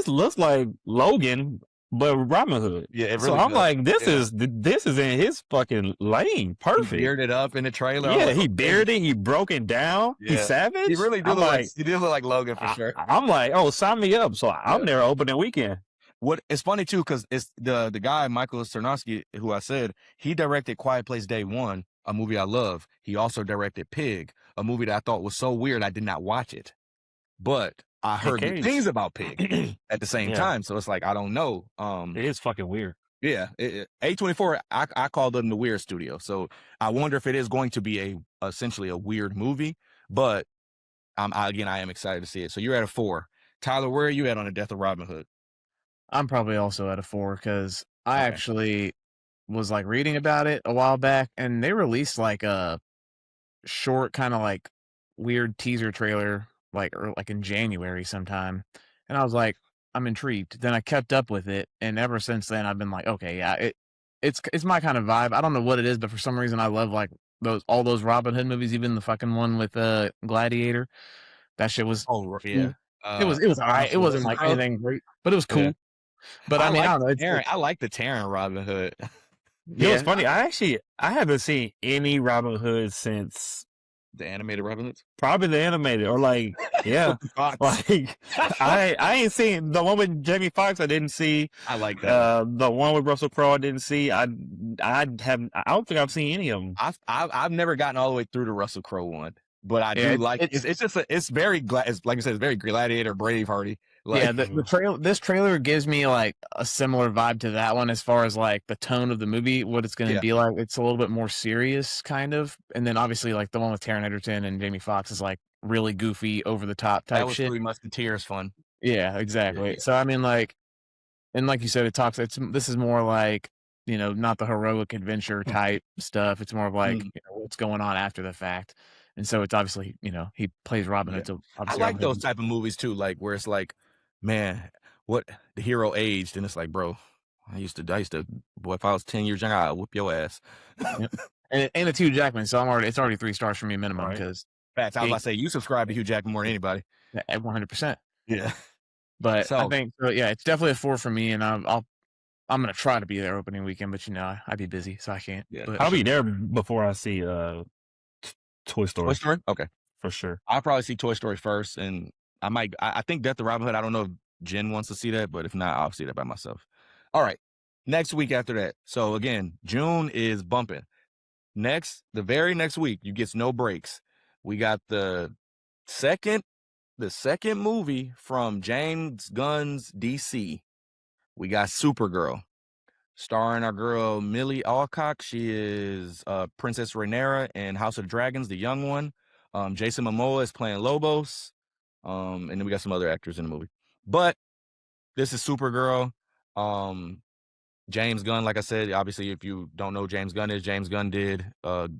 looks like Logan, but Robin Hood. Yeah, it really so I'm does. like, this is in his fucking lane. Perfect. He bearded up in the trailer. Yeah, he bearded. He broken down. Yeah. He's savage. He really did look like Logan for sure. I'm like, oh, sign me up. So I'm there opening weekend. What it's funny too, because it's the guy Michael Sarnowski, who I said he directed Quiet Place Day One, a movie I love. He also directed Pig, a movie that I thought was so weird I did not watch it, but I Nick heard good Cage. things about Pig at the same Yeah. time. So it's like I don't know. It is fucking weird. Yeah, A24. I call them the weird studio. So I wonder if it is going to be essentially a weird movie, but I am excited to see it. So you're at a 4. Tyler, where are you at on the Death of Robin Hood? I'm probably also at a 4 because I actually was like reading about it a while back, and they released like a short kind of like weird teaser trailer like in January sometime, and I was like, I'm intrigued. Then I kept up with it, and ever since then I've been like, okay, yeah, it's my kind of vibe. I don't know what it is, but for some reason I love like all those Robin Hood movies, even the fucking one with Gladiator. That shit was yeah. It was all right. It wasn't like anything great, but it was cool. Yeah. But I mean, I don't know. I like the Taron Robin Hood. Yeah, it was funny. I haven't seen any Robin Hood since the animated Robin Hoods. Probably the animated, or like like I ain't seen the one with Jamie Foxx. I didn't see. I like that. The one with Russell Crowe. I didn't see. I don't think I've seen any of them. I've never gotten all the way through the Russell Crowe one. But I do like it's just it's very like I said, it's very Gladiator, Bravehearty. Like, yeah, this trailer gives me like a similar vibe to that one as far as like the tone of the movie, what it's going to be like. It's a little bit more serious, kind of, and then obviously like the one with Taron Egerton and Jamie Foxx is like really goofy, over the top type that was shit. Three Musketeers fun. Yeah, exactly. Yeah. So I mean, like, and like you said, this is more like, you know, not the heroic adventure type stuff. It's more of like, you know, what's going on after the fact. And so it's obviously, you know, he plays Robin Hood. So I like those type of movies too, like where it's like, man, what the hero aged, and it's like, bro, I used to, boy, if I was 10 years younger, I'd whoop your ass. Yep. And it's Hugh Jackman, so it's already 3 stars for me minimum. Because facts, I was about to say, you subscribe to Hugh Jackman more than anybody. 100%. Yeah, but so, I think, yeah, it's definitely a 4 for me, and I'm gonna try to be there opening weekend, but you know, I'd be busy, so I can't. Yeah, but I'll be there before I see Toy Story. Toy Story? Okay. For sure. I'll probably see Toy Story first, and I think Death of Robin Hood, I don't know if Jen wants to see that, but if not, I'll see that by myself. All right. Next week after that. So again, June is bumping. The very next week, you get no breaks. We got the second movie from James Gunn's DC. We got Supergirl, starring our girl Millie Alcock. She is Princess Rhaenyra in House of Dragons, the young one. Jason Momoa is playing Lobos. And then we got some other actors in the movie. But this is Supergirl. James Gunn, like I said, obviously, if you don't know, James Gunn did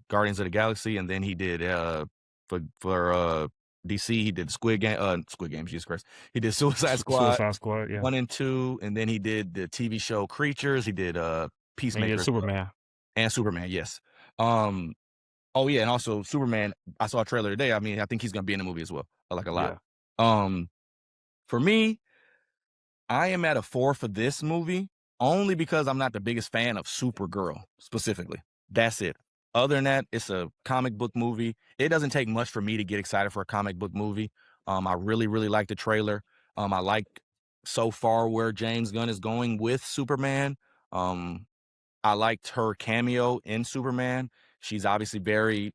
Guardians of the Galaxy, and then he did for DC, he did Squid Game, Jesus Christ. He did Suicide Squad, yeah. 1 and 2, and then he did the TV show Creatures. He did Peacemaker. He did Superman. And Superman, yes. Oh yeah, and also Superman, I saw a trailer today. I mean, I think he's gonna be in the movie as well. I like a lot. Yeah. For me, I am at a 4 for this movie, only because I'm not the biggest fan of Supergirl specifically. That's it. Other than that, it's a comic book movie. It doesn't take much for me to get excited for a comic book movie. I really, really like the trailer. I like so far where James Gunn is going with Superman. I liked her cameo in Superman. She's obviously very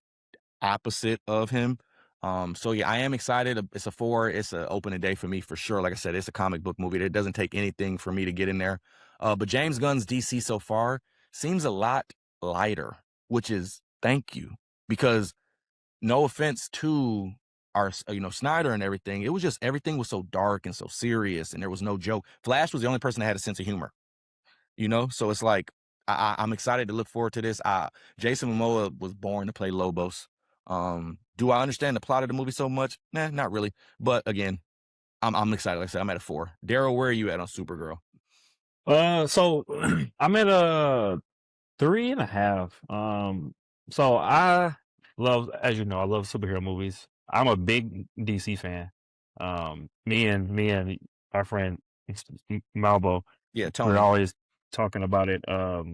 opposite of him. So yeah, I am excited. It's a 4. It's an opening day for me for sure. Like I said, it's a comic book movie. It doesn't take anything for me to get in there. But James Gunn's DC so far seems a lot lighter, which is thank you, because no offense to our, Snyder and everything. It was just, everything was so dark and so serious, and there was no joke. Flash was the only person that had a sense of humor, so it's like, I'm excited to look forward to this. Jason Momoa was born to play Lobos. Do I understand the plot of the movie so much? Nah, not really. But again, I'm excited. Like I said, I'm at a 4. Darrell, where are you at on Supergirl? So I'm at a 3.5. So I love, as you know, I love superhero movies. I'm a big DC fan. Me and our friend Malbo, Tony, we're always talking about it.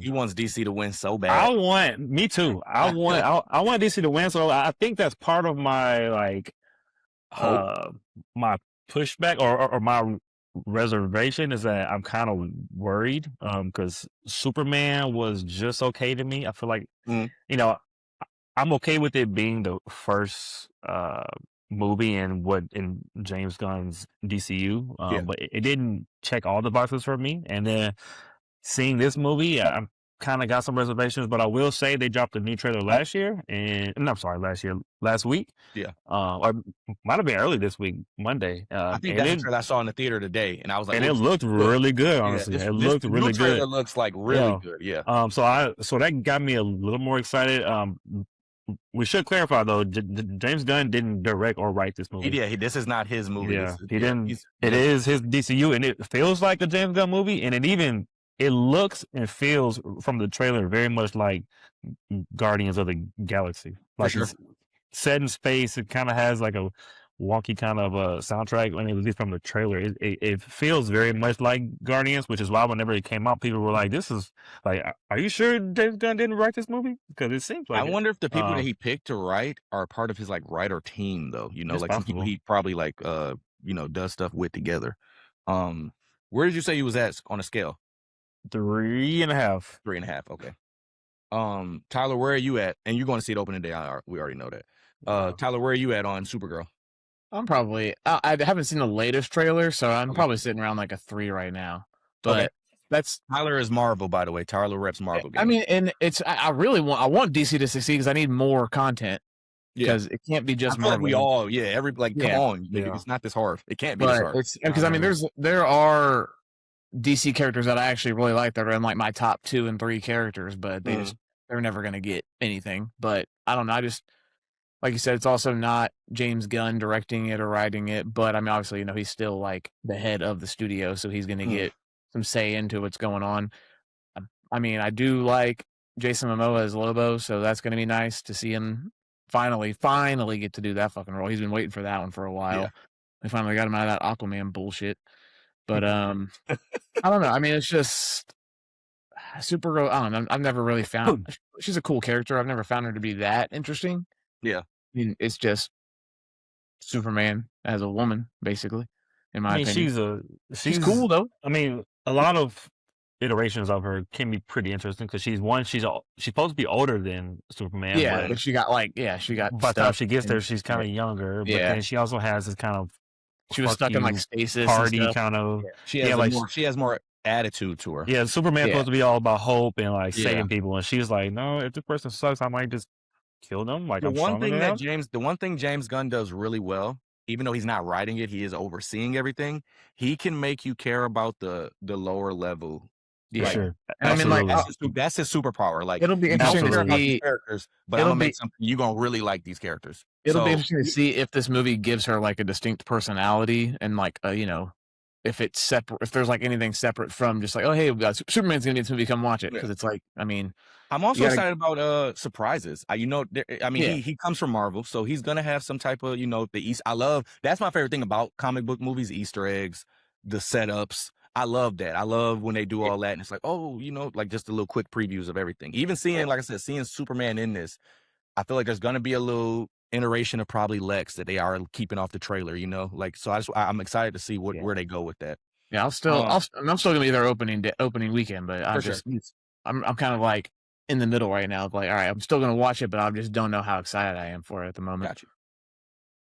He wants DC to win so bad. Me too. I want DC to win. So I think that's part of my my pushback or my reservation is that I'm kind of worried because Superman was just okay to me. I feel like Mhm. you know I'm okay with it being the first movie in James Gunn's DCU, Yeah. but it didn't check all the boxes for me. And then seeing this movie, I'm kind of got some reservations. But I will say they dropped a new trailer last year, and no, I'm sorry, last week, Yeah. or might have been early this week, Monday, I think that's the trailer I saw in the theater today, and I was like, and "Oh, it this looked looks good." really good. Yeah, Honestly, it this looked the new really trailer good. looks like really Yeah. good. Yeah. So that got me a little more excited. We should clarify though, James Gunn didn't direct or write this movie. This is not his movie. Yeah, he yeah, didn't. It is his DCU, and it feels like a James Gunn movie, and it looks and feels from the trailer very much like Guardians of the Galaxy. For Like sure. it's set in space. It kind of has like a wonky kind of soundtrack. When it was from the trailer, it feels very much like Guardians, which is why whenever it came out, people were like, "This is like, are you sure James Gunn didn't write this movie?" Because it seems I like it. wonder if the people that he picked to write are part of his like writer team, though. It's Like some people possible. he probably like does stuff with together. Where did you say he was at on a scale? 3.5. 3.5. Okay. Tyler, where are you at? And you're going to see it opening day. We already know that. Tyler, where are you at on Supergirl? I'm probably I haven't seen the latest trailer, so I'm probably sitting around like a 3 right now. But Okay. that's Tyler is Marvel, by the way. Tyler reps Marvel games. I mean, and I really want DC to succeed because I need more content. Because it can't be just Marvel. Like we all, come on, it's not this hard. It can't be this hard. It's because I mean, there are DC characters that I actually really like that are in like my top 2 and 3 characters, but they're never gonna get anything. But I don't know. I just like you said, it's also not James Gunn directing it or writing it, but I mean, obviously, he's still like the head of the studio, so he's gonna get some say into what's going on. I mean, I do like Jason Momoa as Lobo, so that's gonna be nice to see him finally get to do that fucking role. He's been waiting for that one for a while. Yeah. They finally got him out of that Aquaman bullshit. But I don't know. I mean, it's just Supergirl. I don't know. I've never really found she's a cool character. I've never found her to be that interesting. Yeah. I mean, it's just Superman as a woman, basically. In my opinion, she's cool though. I mean, a lot of iterations of her can be pretty interesting because she's supposed to be older than Superman. Yeah, but she got by the time she gets there, she's kind of younger. But then she also has this kind of she was stuck in like stasis party kind of. Yeah. She has more attitude to her. Yeah, Superman's supposed to be all about hope and like saving people, and she's like, no, if this person sucks, I might just kill them. Like the one thing James Gunn does really well, even though he's not writing it, he is overseeing everything. He can make you care about the lower level. Yeah, sure. I mean, like that's his superpower. Like it'll be interesting to see characters, but I'm gonna make something you're gonna really like these characters. It'll be interesting to see if this movie gives her like a distinct personality and like if it's separate, if there's like anything separate from just like, oh hey, Superman's gonna be in this movie, come watch it, because it's like, I mean, I'm also excited about surprises. He comes from Marvel, so he's gonna have some type of the East. That's my favorite thing about comic book movies: Easter eggs, the setups. I love that. I love when they do all that, and it's like, oh, like just a little quick previews of everything. Even seeing, like I said, seeing Superman in this, I feel like there's gonna be a little iteration of probably Lex that they are keeping off the trailer. Like so. I'm excited to see where they go with that. Yeah, I'm still gonna be there opening weekend, but I'm kind of like in the middle right now. Like, all right, I'm still gonna watch it, but I just don't know how excited I am for it at the moment. Gotcha.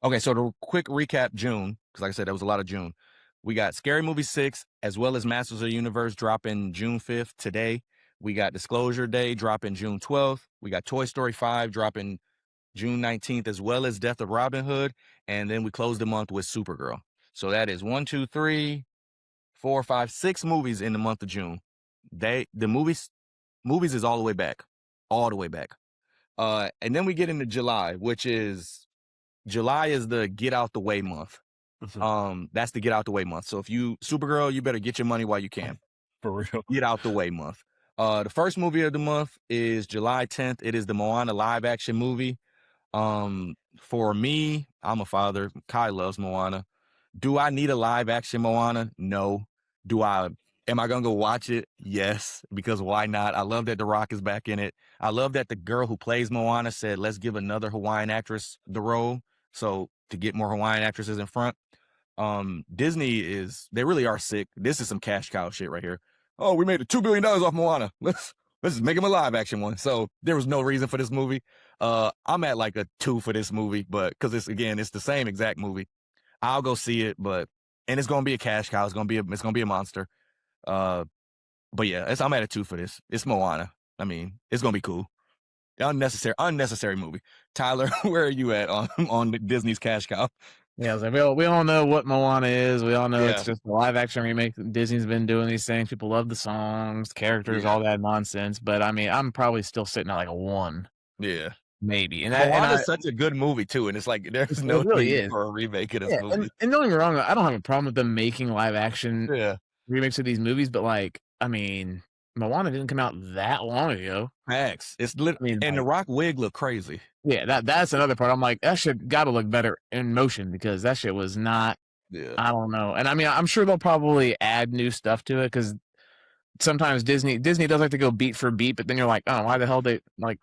Okay, so to quick recap June, because like I said, there was a lot of June. We got Scary Movie 6 as well as Masters of the Universe dropping June 5th today. We got Disclosure Day dropping June 12th. We got Toy Story 5 dropping June 19th, as well as Death of Robin Hood. And then we close the month with Supergirl. So that is 1, 2, 3, 4, 5, 6 movies in the month of June. The movies is all the way back. All the way back. And then we get into July, which is the get out the way month. That's the get out the way month. So if Supergirl, you better get your money while you can. For real. Get out the way month. The first movie of the month is July 10th. It is the Moana live action movie. For me, I'm a father. Kai loves Moana. Do I need a live action Moana? No. Am I gonna go watch it? Yes, because why not? I love that The Rock is back in it. I love that the girl who plays Moana said, let's give another Hawaiian actress the role. So to get more Hawaiian actresses in front. Disney they really are sick. This is some cash cow shit right here. Oh, we made $2 billion off Moana. Let's just make him a live action one. So there was no reason for this movie. I'm at like a 2 for this movie, but because it's the same exact movie. I'll go see it, and it's gonna be a cash cow. It's gonna be a monster. But yeah, I'm at a 2 for this. It's Moana. I mean, it's gonna be cool. Unnecessary movie. Tyler, where are you at on Disney's cash cow? Yeah, I was like, we all know what Moana is. We all know it's just a live action remake. Disney's been doing these things. People love the songs, characters, all that nonsense. But I mean, I'm probably still sitting at like a 1. Yeah. Maybe. And Moana's such a good movie too, and it's like there's no need for a remake of this movie. And don't get me wrong, I don't have a problem with them making live action remakes of these movies, but like, I mean, Moana didn't come out that long ago. Facts. It's literally, and the Rock wig looked crazy. Yeah, that's another part. I'm like, that shit got to look better in motion because that shit was not. Yeah. I don't know, and I mean, I'm sure they'll probably add new stuff to it because sometimes Disney does like to go beat for beat, but then you're like, oh, why the hell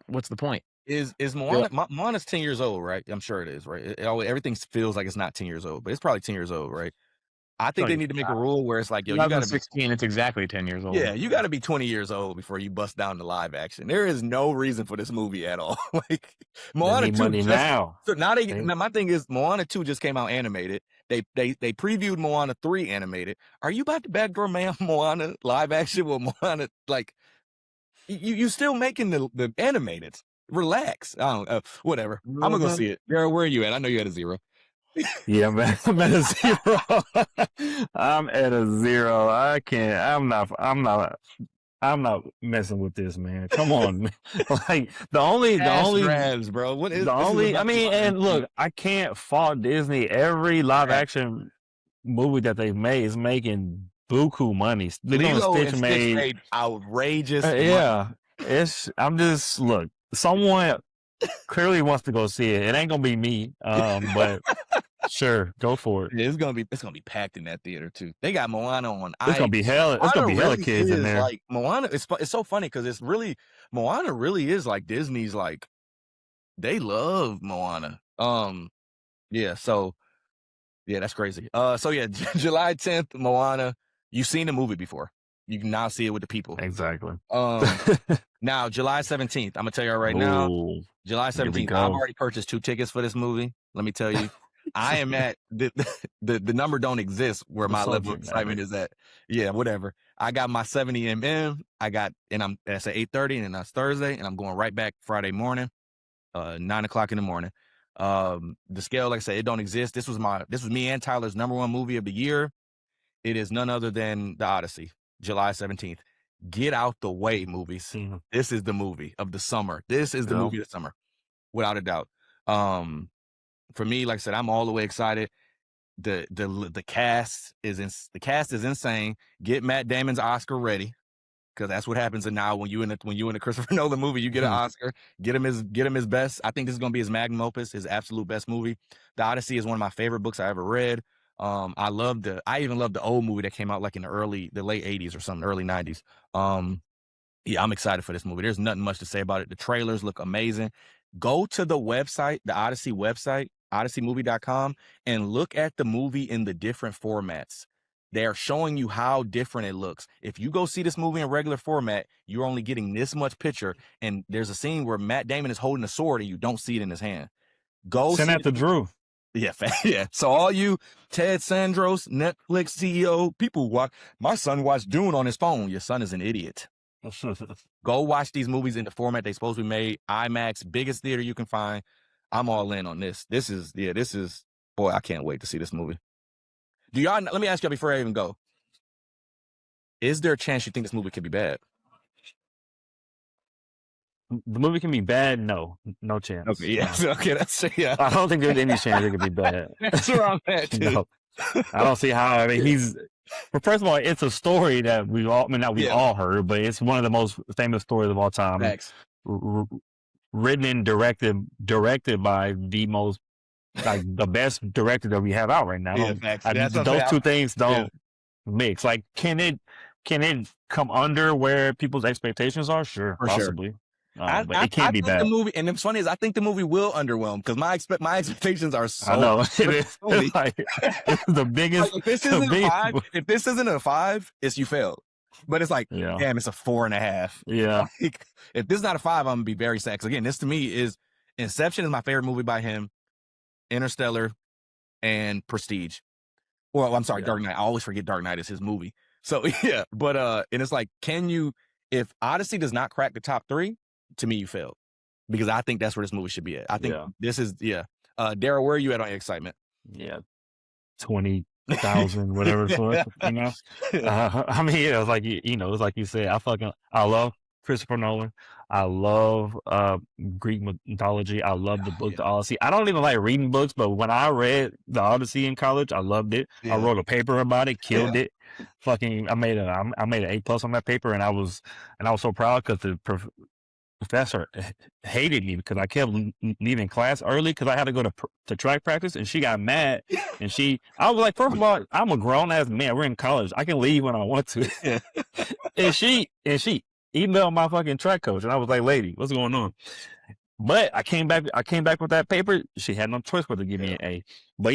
what's the point? Is Moana? Moana's 10 years old, right? I'm sure it is, right? Everything feels like it's not 10 years old, but it's probably 10 years old, right? I think they need to make a rule where it's like, yo, you got to be 16. It's exactly 10 years old. Yeah, you got to be 20 years old before you bust down to live action. There is no reason for this movie at all. Like Moana 2 now. So now my thing is Moana 2 just came out animated. They previewed Moana 3 animated. Are you about to backdoor Moana live action with Moana? Like you still making the animated? Relax. I don't whatever. I'm gonna go see it. Darrell, where are you at? I know you had a 0. Yeah, man, I'm at a 0. I'm at a 0. I can't. I'm not messing with this, man. Come on, like the only, Rabs, bro. What is the only? I mean, and look, I can't fault Disney. Every live action movie that they've made is making buku money. Lilo and Stitch made outrageous. I'm just look. Someone clearly wants to go see it. It ain't gonna be me, but sure, go for it. Yeah, it's gonna be packed in that theater too. They got Moana on. It's gonna be hella kids in there. Like Moana, it's so funny because it's really Moana really is like Disney's like they love Moana. Yeah, so yeah, that's crazy. So yeah, July 10th, Moana. You've seen the movie before. You can now see it with the people. Exactly. Now July 17th. I'm gonna tell you right now. July 17th. I've already purchased 2 tickets for this movie. Let me tell you, I am at the number don't exist where my level of excitement is at. Yeah, whatever. I got my 70 and that's at 8:30 and that's Thursday, and I'm going right back Friday morning, 9:00 in the morning. The scale, like I said, it don't exist. This was me and Tyler's number 1 movie of the year. It is none other than The Odyssey, July 17th. Get out the way, movies. Mm-hmm. This is the movie of the summer. This is the movie of the summer, without a doubt. For me, like I said, I'm all the way excited. The cast is insane. Get Matt Damon's Oscar ready, because that's what happens. And now when you in a Christopher Nolan movie, you get an Oscar. Get him his best. I think this is gonna be his magnum opus, his absolute best movie. The Odyssey is one of my favorite books I ever read. I even love the old movie that came out like in the late 80s or something, early 90s. Yeah, I'm excited for this movie. There's nothing much to say about it. The trailers look amazing. Go to the website, the Odyssey website, odysseymovie.com, and look at the movie in the different formats. They're showing you how different it looks. If you go see this movie in regular format, you're only getting this much picture. And there's a scene where Matt Damon is holding a sword and you don't see it in his hand. Go send that to Drew. Yeah, yeah. So all you Ted Sandros, Netflix CEO people my son watched Dune on his phone. Your son is an idiot. Go watch these movies in the format they supposed to be made. IMAX, biggest theater you can find. I'm all in on this. This is boy, I can't wait to see this movie. Let me ask y'all before I even go. Is there a chance you think this movie could be bad? The movie can be bad? No chance. Okay, yeah. Okay, I don't think there's any chance it could be bad. That's where I'm at, too. No. I don't see how. I mean, first of all, it's a story that we all heard, but it's one of the most famous stories of all time. Facts. Written and directed by the most, like the best director that we have out right now. Yeah, facts. Those two things don't mix. Like, can it come under where people's expectations are? Sure, possibly. Sure. but it can't be think bad. the movie, and what's funny is I think the movie will underwhelm because my expectations are so. I know it is. It's like it's the biggest. Like, if this isn't a 5, it's you failed. But it's like, damn, it's a 4.5. Yeah. Like, if this is not a 5, I'm gonna be very sad. 'Cause again, this to me is Inception is my favorite movie by him, Interstellar, and Prestige. Well, I'm sorry, Dark Knight. I always forget Dark Knight is his movie. So yeah, but and it's like, if Odyssey does not crack the top 3, to me you failed. Because I think that's where this movie should be at. I think this is Darrell, where are you at on your excitement? Yeah. 20,000, whatever it's worth, I mean, it's like it's like you said. I love Christopher Nolan. I love Greek mythology. I love the book, The Odyssey. I don't even like reading books, but when I read The Odyssey in college, I loved it. I wrote a paper about it, killed it. I made an A+ on that paper, and I was so proud because the professor hated me because I kept leaving class early because I had to go to track practice, and she got mad. And I was like, first of all, I'm a grown ass man. We're in college. I can leave when I want to. and she emailed my fucking track coach, and I was like, lady, what's going on? But I came back with that paper. She had no choice but to give me an A. But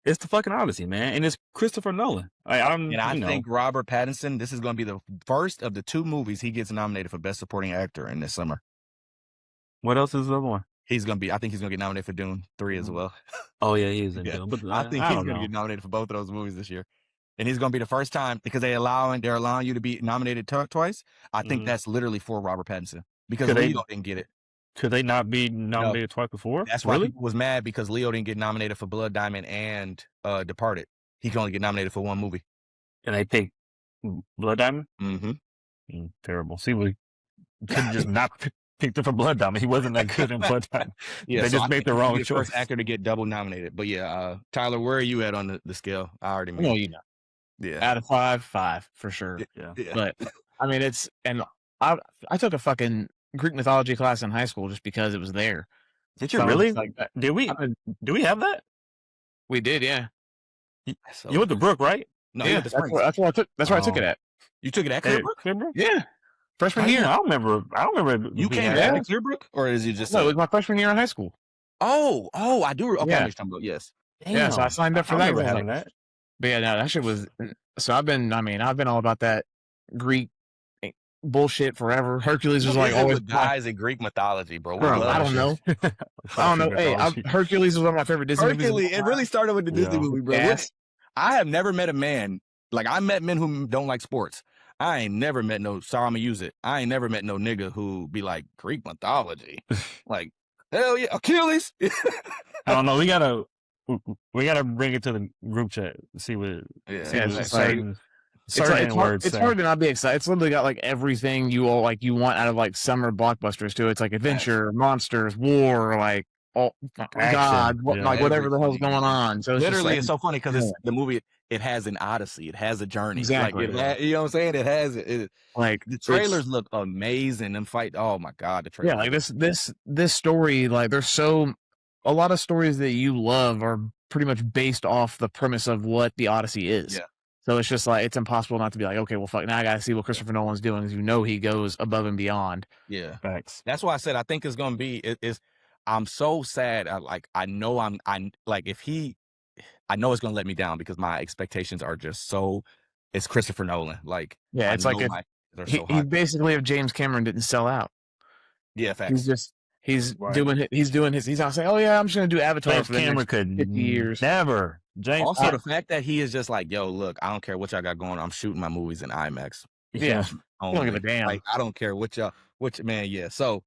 it's the fucking Odyssey, man, and it's Christopher Nolan. I think Robert Pattinson. This is going to be the first of the 2 movies he gets nominated for Best Supporting Actor in this summer. What else is the other one? I think he's going to get nominated for Dune 3 as well. Oh yeah, he is in Dune. But I think he's going to get nominated for both of those movies this year, and he's going to be the first time because they're allowing you to be nominated twice. I think that's literally for Robert Pattinson because Leo didn't get it. Could they not be nominated twice before? That's why people was mad because Leo didn't get nominated for Blood Diamond and Departed. He can only get nominated for 1 movie. And they picked Blood Diamond? Mm-hmm. Terrible. See, we couldn't just not picked him for Blood Diamond. He wasn't that good in Blood Diamond. They just made the wrong choice. First actor to get double nominated. But Tyler, where are you at on the scale? I already know. Yeah. Out of 5 for sure. Yeah. But I mean, I took a fucking Greek mythology class in high school just because it was there. Did you really? Do we have that? We did, yeah. You went to Brook, right? No, yeah, that's where I took. That's where I took it at. You took it at Clearbrook? Yeah, freshman year. I don't remember. You came at Clearbrook, or is it just? No, it was my freshman year in high school. Oh, I do. Okay, yeah. Yes. Damn. Yeah, so I signed up for that. But yeah, no, that shit was. So I've been all about that Greek bullshit forever. Hercules was like always guys in Greek mythology, bro. I don't know. Hey, Hercules was one of my favorite Disney movies. It really started with the Disney movie, bro. Yes. I have never met a man I met men who don't like sports. I ain't never met sorry, I'm gonna use it. I ain't never met no nigga who be like Greek mythology. Like, hell yeah, Achilles. I don't know. We gotta bring it to the group chat. See what. Certain words. It's hard to not be excited. It's literally got like everything you want out of like summer blockbusters too. It's like adventure, monsters, war, like God, whatever the hell's going on. So it's so funny because the movie. It has an odyssey. It has a journey. Exactly. You know what I'm saying? It has it. Like the trailers look amazing and fight. Oh my God, the trailer. Yeah, like this story. Like there's a lot of stories that you love are pretty much based off the premise of what the Odyssey is. Yeah. So it's just like it's impossible not to be like, okay, well, fuck. Now I gotta see what Christopher Nolan's doing, because he goes above and beyond. Yeah, facts. That's why I said I think it's gonna be. I'm so sad. I know I know it's gonna let me down because my expectations are just so. It's Christopher Nolan. Like, yeah, it's like he basically, if James Cameron didn't sell out. Yeah, facts. He's doing his. He's not saying, oh yeah, I'm just gonna do Avatar for the next 50 years. Never. James. Also, the fact that he is just like, yo, look, I don't care what y'all got going on. I'm shooting my movies in IMAX. Yeah, I don't give a damn. Like, I don't care what man. Yeah. So,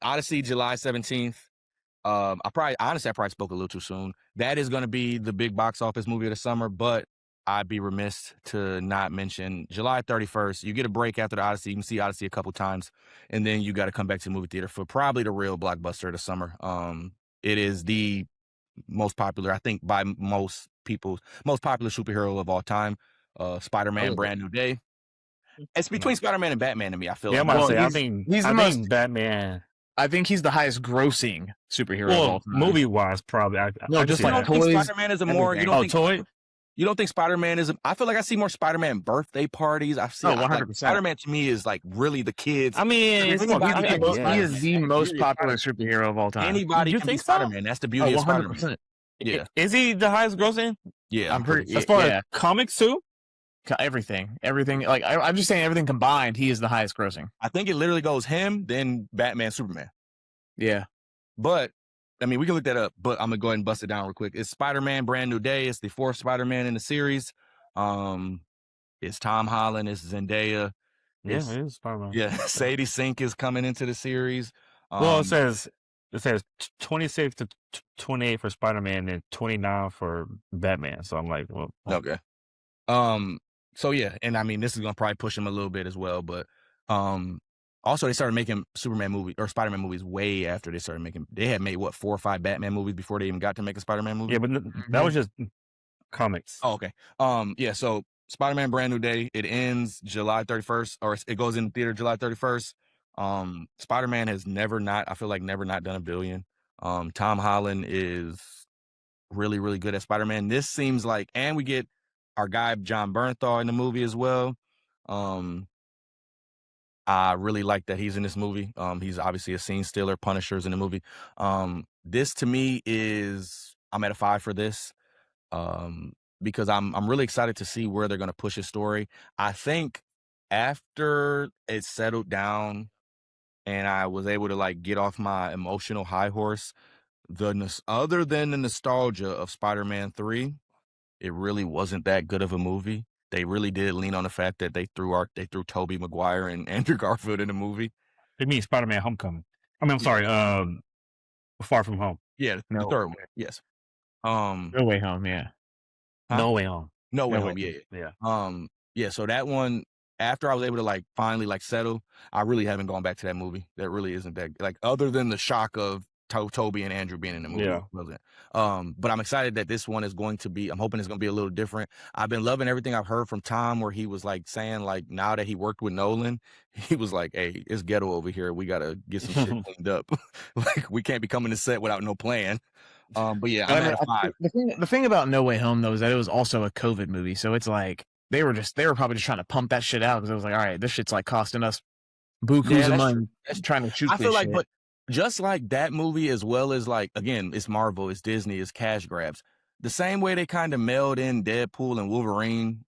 Odyssey, July 17th. I probably spoke a little too soon. That is going to be the big box office movie of the summer, but I'd be remiss to not mention July 31st. You get a break after the Odyssey. You can see Odyssey a couple times, and then you got to come back to the movie theater for probably the real blockbuster of the summer. It is the most popular, I think, by most people's most popular superhero of all time. Spider-Man, Brand New Day. It's between Spider-Man and Batman to me. I feel. Yeah, I think Batman. I think he's the highest grossing superhero of all time. Movie wise, probably. Just like toys. Spider-Man is a more. You don't think You don't think Spider-Man is? I feel like I see more Spider-Man birthday parties. I see. 100%. Spider-Man to me is like really the kids. I mean, He is the most Beauty of popular superhero of all time. Anybody You can be think so? Spider-Man. That's the beauty of Spider-Man. 100%. Yeah. Is he the highest grossing? Yeah, I'm pretty. As far Yeah, as comics too? everything. Like I'm just saying, everything combined, he is the highest grossing. I think it literally goes him, then Batman, Superman. Yeah. But I mean, we can look that up. But I'm gonna go ahead and bust it down real quick. It's Spider-Man: Brand New Day. It's the 4th Spider-Man in the series. It's Tom Holland. It's Zendaya. Yeah, it is Spider-Man. Yeah, Sadie Sink is coming into the series. Well, it says 26 to 28 for Spider-Man and 29 for Batman. So I'm like, well, okay. So yeah, and I mean, this is gonna probably push him a little bit as well. But also they started making Superman movie or Spider-Man movies way after they started making. They had made 4 or 5 Batman movies before they even got to make a Spider-Man movie. Yeah, but that was just comics. Oh, okay. Yeah. So Spider-Man: Brand New Day. It ends July 31st, or it goes in theater July 31st. Spider-Man has never not done $1 billion. Tom Holland is really, really good at Spider-Man. This seems like, and we get our guy John Bernthal in the movie as well. I really like that he's in this movie. He's obviously a scene stealer. Punisher's in the movie. This to me is, I'm at a 5 for this. Because I'm really excited to see where they're going to push his story. I think after it settled down and I was able to like get off my emotional high horse, other than the nostalgia of Spider-Man 3, it really wasn't that good of a movie. They really did lean on the fact that they threw Tobey Maguire and Andrew Garfield in the movie. It means Spider-Man: Homecoming. I mean, I'm sorry, Far From Home. Yeah, the third one. Yes. No Way Home. Yeah. Huh? No Way Home. No Way Home. Yeah. Yeah. So that one, after I was able to like finally like settle, I really haven't gone back to that movie. That really isn't that like, other than the shock of Toby and Andrew being in the movie. Yeah. Wasn't. But I'm excited that this one is going to be. I'm hoping it's going to be a little different. I've been loving everything I've heard from Tom, where he was like saying like now that he worked with Nolan, he was like, "Hey, it's ghetto over here. We gotta get some shit cleaned up. Like we can't be coming to set without no plan." But yeah, I'm at a 5. The thing about No Way Home though is that it was also a COVID movie, so it's like they were probably just trying to pump that shit out because it was like, all right, this shit's like costing us bukus of money. That's trying to shoot. I feel like, shit. But just like that movie, as well as like, again, it's Marvel, it's Disney, it's cash grabs. The same way they kind of mailed in Deadpool and Wolverine.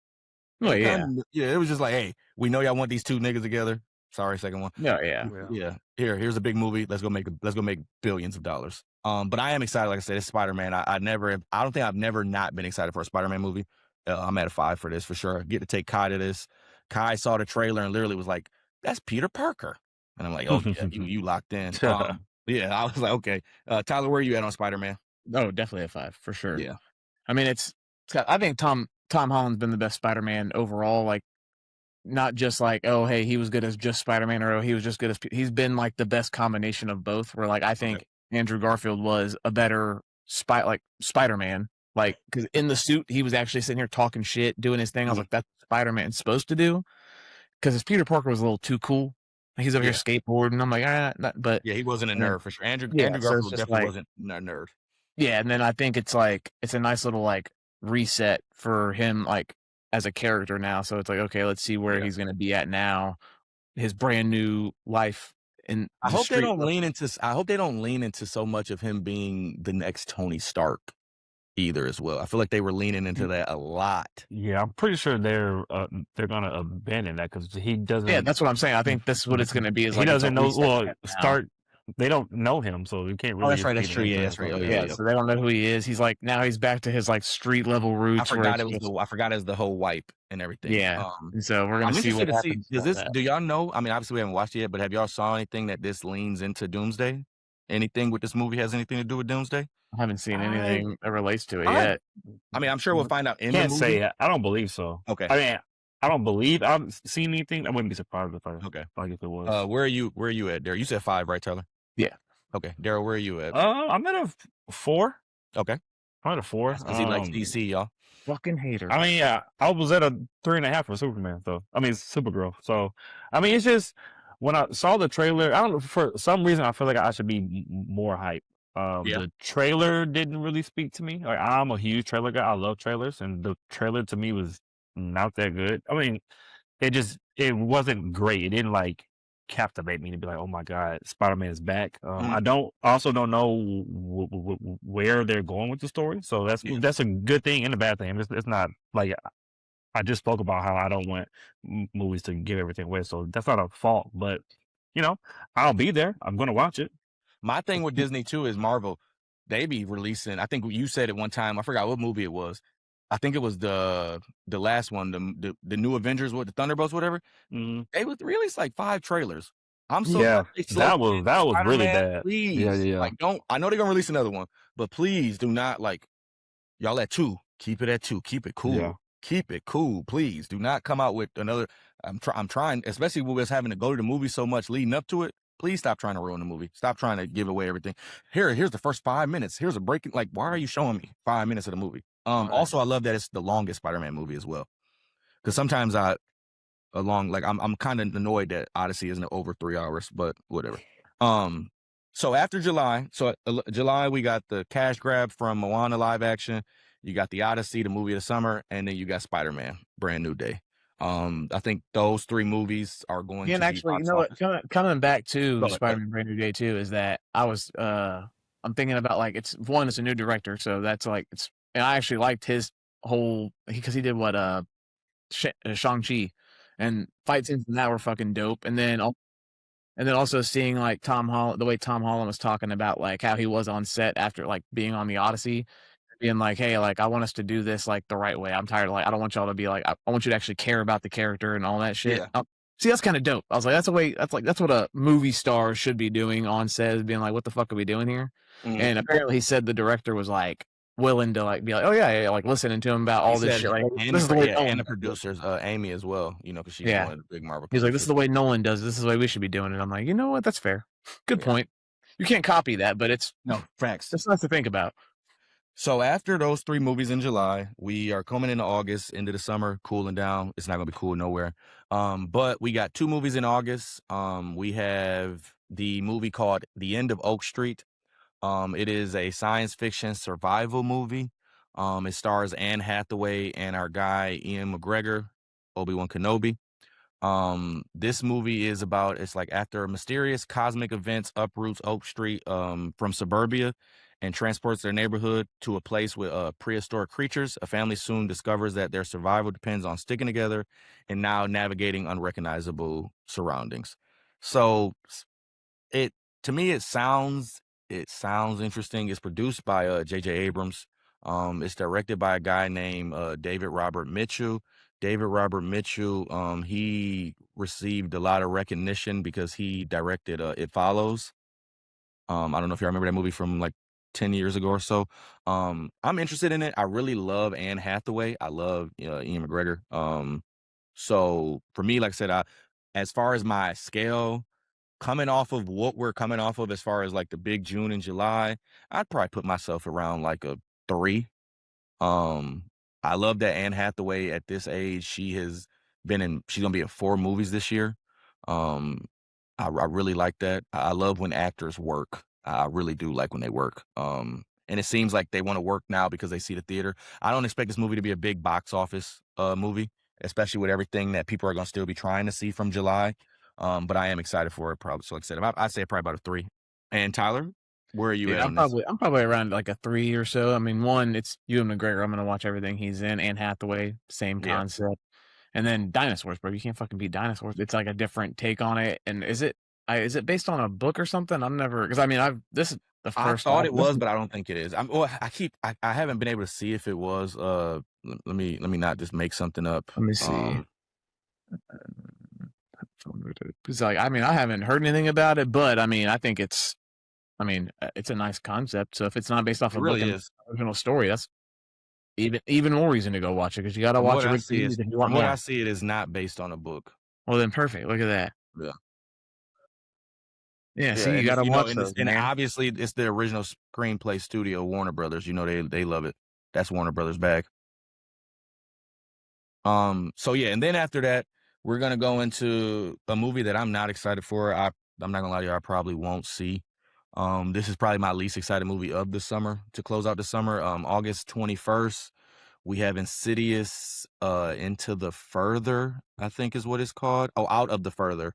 Oh yeah, it was just like, hey, we know y'all want these 2 niggas together. Sorry, second one. Yeah. Here's a big movie. Let's go make billions of dollars. But I am excited. Like I said, it's Spider-Man. I don't think I've never not been excited for a Spider-Man movie. I'm at a 5 for this for sure. Get to take Kai to this. Kai saw the trailer and literally was like, "That's Peter Parker," and I'm like, "Oh yeah, you locked in." Yeah, I was like, "Okay." Tyler, where are you at on Spider-Man? Oh, definitely a 5 for sure. Yeah, I mean, I think Tom Holland's been the best Spider-Man overall. Like, not just like, oh, hey, he was good as just Spider-Man, or oh, he was just good as. He's been like the best combination of both. Where like I think Andrew Garfield was a better Spider-Man. Like, because in the suit, he was actually sitting here talking shit, doing his thing. I was like, that's what Spider-Man's supposed to do. Because his Peter Parker was a little too cool. He's over here skateboarding. I'm like, but yeah, he wasn't a nerd for sure. Andrew Garfield definitely wasn't a nerd. Yeah, and then I think it's like it's a nice little like reset for him, like as a character now. So it's like, okay, let's see where he's going to be at now. His brand new life. And I hope they don't lean into so much of him being the next Tony Stark either as well. I feel like they were leaning into that a lot. Yeah, I'm pretty sure they're gonna abandon that because he doesn't. Yeah, that's what I'm saying. I think this is what it's going to be. Is he like doesn't know. Well, they don't know him, so you can't really. Oh, that's right. That's true. Yeah, that's right. Oh, yeah. So they don't know who he is. He's like now he's back to his like street level roots. I forgot it was the whole wipe and everything. Yeah. And so we're gonna see what happens. Do y'all know? I mean, obviously we haven't watched it yet, but have y'all saw anything that this leans into Doomsday? Anything with this movie has anything to do with Doomsday? I haven't seen anything that relates to it yet. I mean, I'm sure we'll find out in the movie. Can't say. I don't believe so. Okay. I mean, I don't believe I've seen anything. I wouldn't be surprised if it was. Where are you at, Darrell? You said 5, right, Tyler? Yeah. Okay, Darrell, where are you at? I'm at a 4. Okay. I'm at a 4. Because he likes DC, y'all. Fucking hater. I mean, yeah, I was at a 3.5 for Superman, though. I mean, Supergirl. So, I mean, it's just when I saw the trailer, I don't know, for some reason I feel like I should be more hyped. The trailer didn't really speak to me. Like, I'm a huge trailer guy. I love trailers, and the trailer to me was not that good. I mean, it wasn't great. It didn't like captivate me to be like, oh my god, Spider-Man is back. I also don't know where they're going with the story, so that's a good thing and a bad thing. It's not like I just spoke about how I don't want movies to give everything away, so that's not a fault. But I'll be there. I'm gonna watch it. My thing with Disney too is Marvel. They be releasing. I think you said it one time. I forgot what movie it was. I think it was the last one, the new Avengers with the Thunderbolts, whatever. They would release like 5 trailers. I'm so Yeah, that was really bad. Please, Yeah. like don't. I know they're gonna release another one, but please do not like y'all at 2. Keep it at 2. Keep it cool. Yeah. Keep it cool, please. Do not come out with another. I'm trying, especially with us having to go to the movie so much leading up to it. Please stop trying to ruin the movie. Stop trying to give away everything. Here's the first 5 minutes. Here's a breaking. Like, why are you showing me 5 minutes of the movie? Also, I love that it's the longest Spider-Man movie as well. Because sometimes I'm kind of annoyed that Odyssey isn't over 3 hours, but whatever. So after July, July we got the cash grab from Moana live action. You got the Odyssey, the movie of the summer, and then you got Spider-Man, Brand New Day. I think those 3 movies are going to and actually, be you know what? Coming back to Spider-Man Brand New Day too, is that I'm thinking about like it's a new director, so that's like and I actually liked his whole because he did what Shang-Chi, and fight scenes in that were fucking dope, and then also seeing like the way Tom Holland was talking about like how he was on set after like being on the Odyssey, being like, hey, like I want us to do this like the right way. I'm tired of like I don't want y'all to be like I want you to actually care about the character and all that shit. Yeah. See, that's kind of dope. I was like, that's what a movie star should be doing on set, is being like, what the fuck are we doing here? And apparently he said the director was like willing to like be like, oh yeah, like listening to him about all this shit. Like, this is the way and the producers, Amy as well, because she's one of the big Marvel. He's like, this is the way Nolan does. This is the way we should be doing it. I'm like, you know what? That's fair. Good point. You can't copy that, but it's facts. It's nice to think about. So after those 3 movies in July, we are coming into August, into the summer, cooling down. It's not going to be cool nowhere. But we got 2 movies in August. We have the movie called The End of Oak Street. It is a science fiction survival movie. It stars Anne Hathaway and our guy Ian McGregor, Obi-Wan Kenobi. This movie is about, it's like after mysterious cosmic events uproots Oak Street from suburbia and transports their neighborhood to a place with prehistoric creatures. A family soon discovers that their survival depends on sticking together and now navigating unrecognizable surroundings. So to me it sounds interesting. It's produced by J.J. Abrams. It's directed by a guy named David Robert Mitchell. David Robert Mitchell, he received a lot of recognition because he directed It Follows. I don't know if you remember that movie from like 10 years ago or so. I'm interested in it. I really love Anne Hathaway. I love Ian McGregor. So for me, like I said, as far as my scale, coming off of what we're coming off of as far as like the big June and July, I'd probably put myself around like a 3. I love that Anne Hathaway at this age, she's gonna be in 4 movies this year. I really like that. I love when actors work. I really do like when they work. And it seems like they want to work now because they see the theater. I don't expect this movie to be a big box office movie, especially with everything that people are going to still be trying to see from July. But I am excited for it. Probably, so like I said, I'd say probably about a 3. And Tyler, where are you at on this? I'm probably around like a 3 or so. I mean, one, it's Ewan McGregor. I'm going to watch everything he's in. Anne Hathaway, same concept. And then dinosaurs, bro. You can't fucking beat dinosaurs. It's like a different take on it. And is it based on a book or something? Because I mean, this is the first. I thought it was, but I don't think it is. I haven't been able to see if it was. Let me not just make something up. Let me see. It's like, I mean, I haven't heard anything about it, but I mean, I think it's a nice concept. So if it's not based off a book and original story, that's even more reason to go watch it, because you got to watch it. From what I see, it is not based on a book. Well, then perfect. Look at that. Yeah. Yeah, see, you got to watch those, and obviously, it's the original screenplay studio, Warner Brothers. They love it. That's Warner Brothers' bag. So yeah, and then after that, we're gonna go into a movie that I'm not excited for. I'm not gonna lie to you, I probably won't see. This is probably my least excited movie of the summer to close out the summer. August 21st, we have Insidious Into the Further, I think is what it's called. Oh, Out of the Further.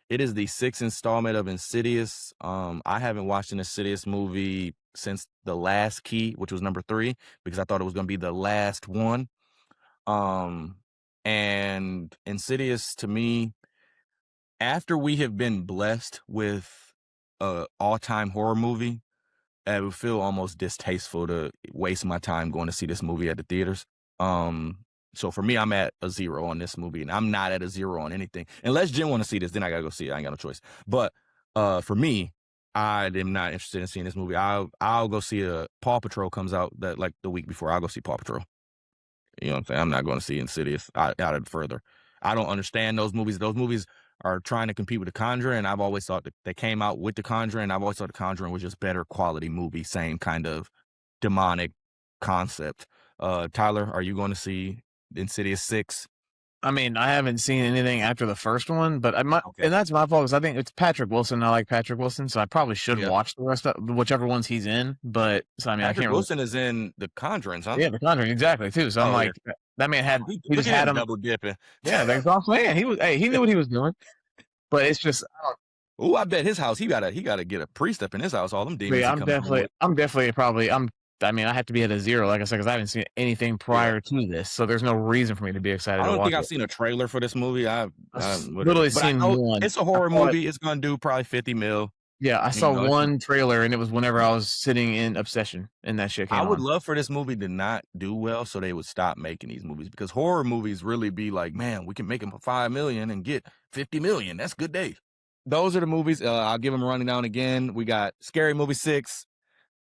It is the 6th installment of Insidious. I haven't watched an Insidious movie since The Last Key, which was number 3, because I thought it was going to be the last one. And Insidious, to me, after we have been blessed with a all-time horror movie, it would feel almost distasteful to waste my time going to see this movie at the theaters. So for me, I'm at a 0 on this movie, and I'm not at a 0 on anything. Unless Jen want to see this, then I gotta go see it. I ain't got no choice. But for me, I am not interested in seeing this movie. I'll go see Paw Patrol comes out that like the week before. I'll go see Paw Patrol. You know what I'm saying? I'm not going to see Insidious out of further. I don't understand those movies. Those movies are trying to compete with The Conjuring, and I've always thought that they came out with The Conjuring, and I've always thought The Conjuring was just better quality movie, same kind of demonic concept. Tyler, are you going to see Insidious 6? I mean, I haven't seen anything after the first one, but and that's my fault because I think it's Patrick Wilson. I like Patrick Wilson, so I probably should watch the rest of whichever ones he's in. But so I mean, Patrick Wilson is in The Conjuring, huh? Yeah, The Conjuring, exactly too. So I'm like, that man had he just had him double dipping. Yeah, that's what I'm saying. He knew what he was doing, but it's just. Oh, I bet his house he gotta get a priest up in his house. All them demons. Yeah, I mean, I have to be at a 0, like I said, because I haven't seen anything prior to this, so there's no reason for me to be excited. I don't think I've seen a trailer for this movie. I've literally seen one. It's a horror movie. It's gonna do probably 50 mil. Yeah, I saw one trailer, and it was whenever I was sitting in Obsession, and that shit came I would on. love for this movie to not do well, so they would stop making these movies, because horror movies really be like, man, we can make them for $5 million and get 50 million. That's good day. Those are the movies. I'll give them a running down again. We got Scary Movie 6,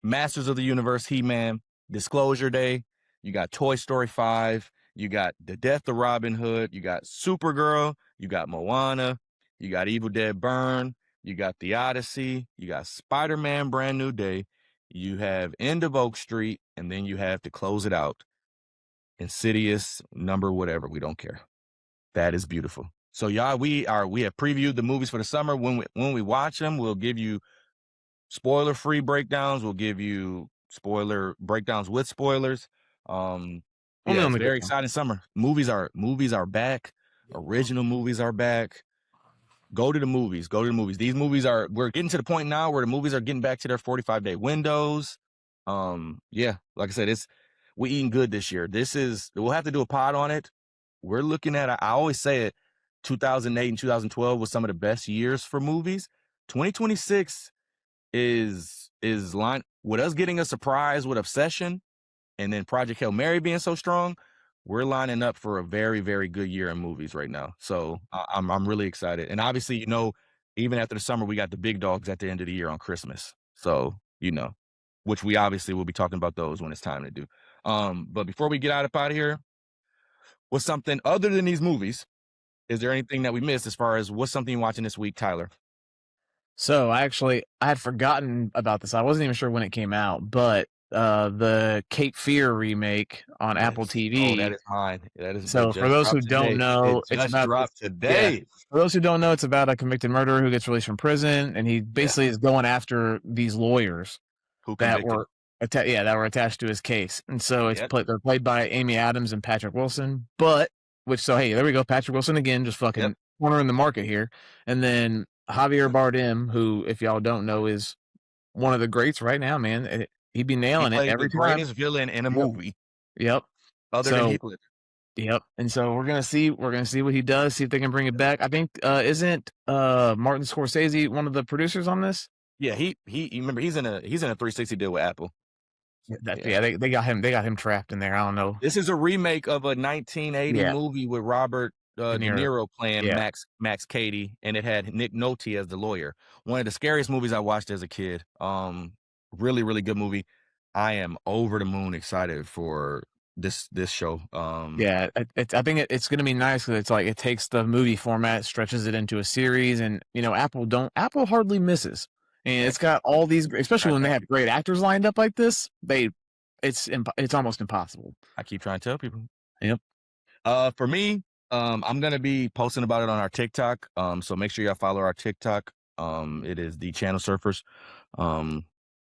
Masters of the Universe, He-Man, Disclosure Day. You got Toy Story 5. You got The Death of Robin Hood. You got Supergirl. You got Moana. You got Evil Dead Burn. You got The Odyssey. You got Spider-Man Brand New Day. You have End of Oak Street. And then you have, to close it out, Insidious number whatever. We don't care. That is beautiful. So y'all, we have previewed the movies for the summer. When we watch them, we'll give you spoiler-free breakdowns. We'll give you spoiler breakdowns with spoilers. It's a very exciting summer. Movies are back. Original movies are back. Go to the movies. These movies we're getting to the point now where the movies are getting back to their 45-day windows. Like I said, we eating good this year. We'll have to do a pod on it. We're looking at, I always say it, 2008 and 2012 was some of the best years for movies. 2026 is line with us getting a surprise with Obsession, and then Project Hail Mary being so strong. We're lining up for a very, very good year in movies right now. So I'm really excited. And obviously, even after the summer, we got the big dogs at the end of the year on Christmas. So, which we obviously will be talking about those when it's time to do. But before we get out of here, what's something other than these movies? Is there anything that we missed as far as what's something you're watching this week, Tyler? So I had forgotten about this. I wasn't even sure when it came out, but the Cape Fear remake on Apple TV. Oh, that is mine. That is so. For those who don't know, it's dropped today. Yeah. For those who don't know, it's about a convicted murderer who gets released from prison, and he basically is going after these lawyers that were attached to his case. And so they're played by Amy Adams and Patrick Wilson. Hey, there we go, Patrick Wilson again, just fucking cornering the market here. And then Javier Bardem, who, if y'all don't know, is one of the greats right now, man. He'd be nailing it every time. Greatest villain in a movie. Yep. Other than Heath Ledger. Yep. And so we're gonna see what he does. See if they can bring it back. I think isn't Martin Scorsese one of the producers on this? Yeah, he remember he's in a 360 deal with Apple. They got him trapped in there. I don't know. This is a remake of a 1980 movie with Robert De Niro playing Max Cady, and it had Nick Nolte as the lawyer. One of the scariest movies I watched as a kid. Really, really good movie. I am over the moon excited for this show. I think it's going to be nice because it's like it takes the movie format, stretches it into a series, and Apple hardly misses. And it's got all these, especially when they have great actors lined up like this. It's almost impossible. I keep trying to tell people. Yep. For me, I'm gonna be posting about it on our TikTok. So make sure y'all follow our TikTok. It is the Channel Surfers.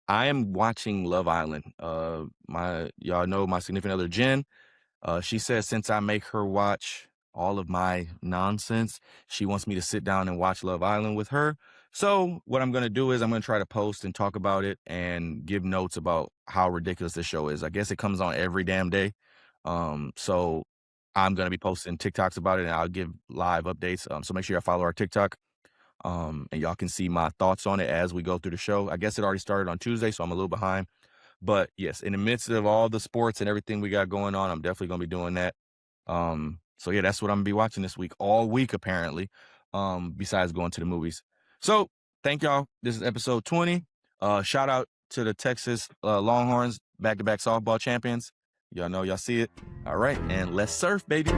I am watching Love Island. Y'all know my significant other Jen. She says since I make her watch all of my nonsense, she wants me to sit down and watch Love Island with her. So what I'm going to do is I'm going to try to post and talk about it and give notes about how ridiculous this show is. I guess it comes on every damn day. So I'm going to be posting TikToks about it, and I'll give live updates. So make sure y'all follow our TikTok. And y'all can see my thoughts on it as we go through the show. I guess it already started on Tuesday, so I'm a little behind. But yes, in the midst of all the sports and everything we got going on, I'm definitely going to be doing that. So yeah, that's what I'm going to be watching this week, all week apparently, besides going to the movies. So thank y'all. This is episode 20. Shout out to the Texas Longhorns, back-to-back softball champions. Y'all know, y'all see it. All right, and let's surf, baby.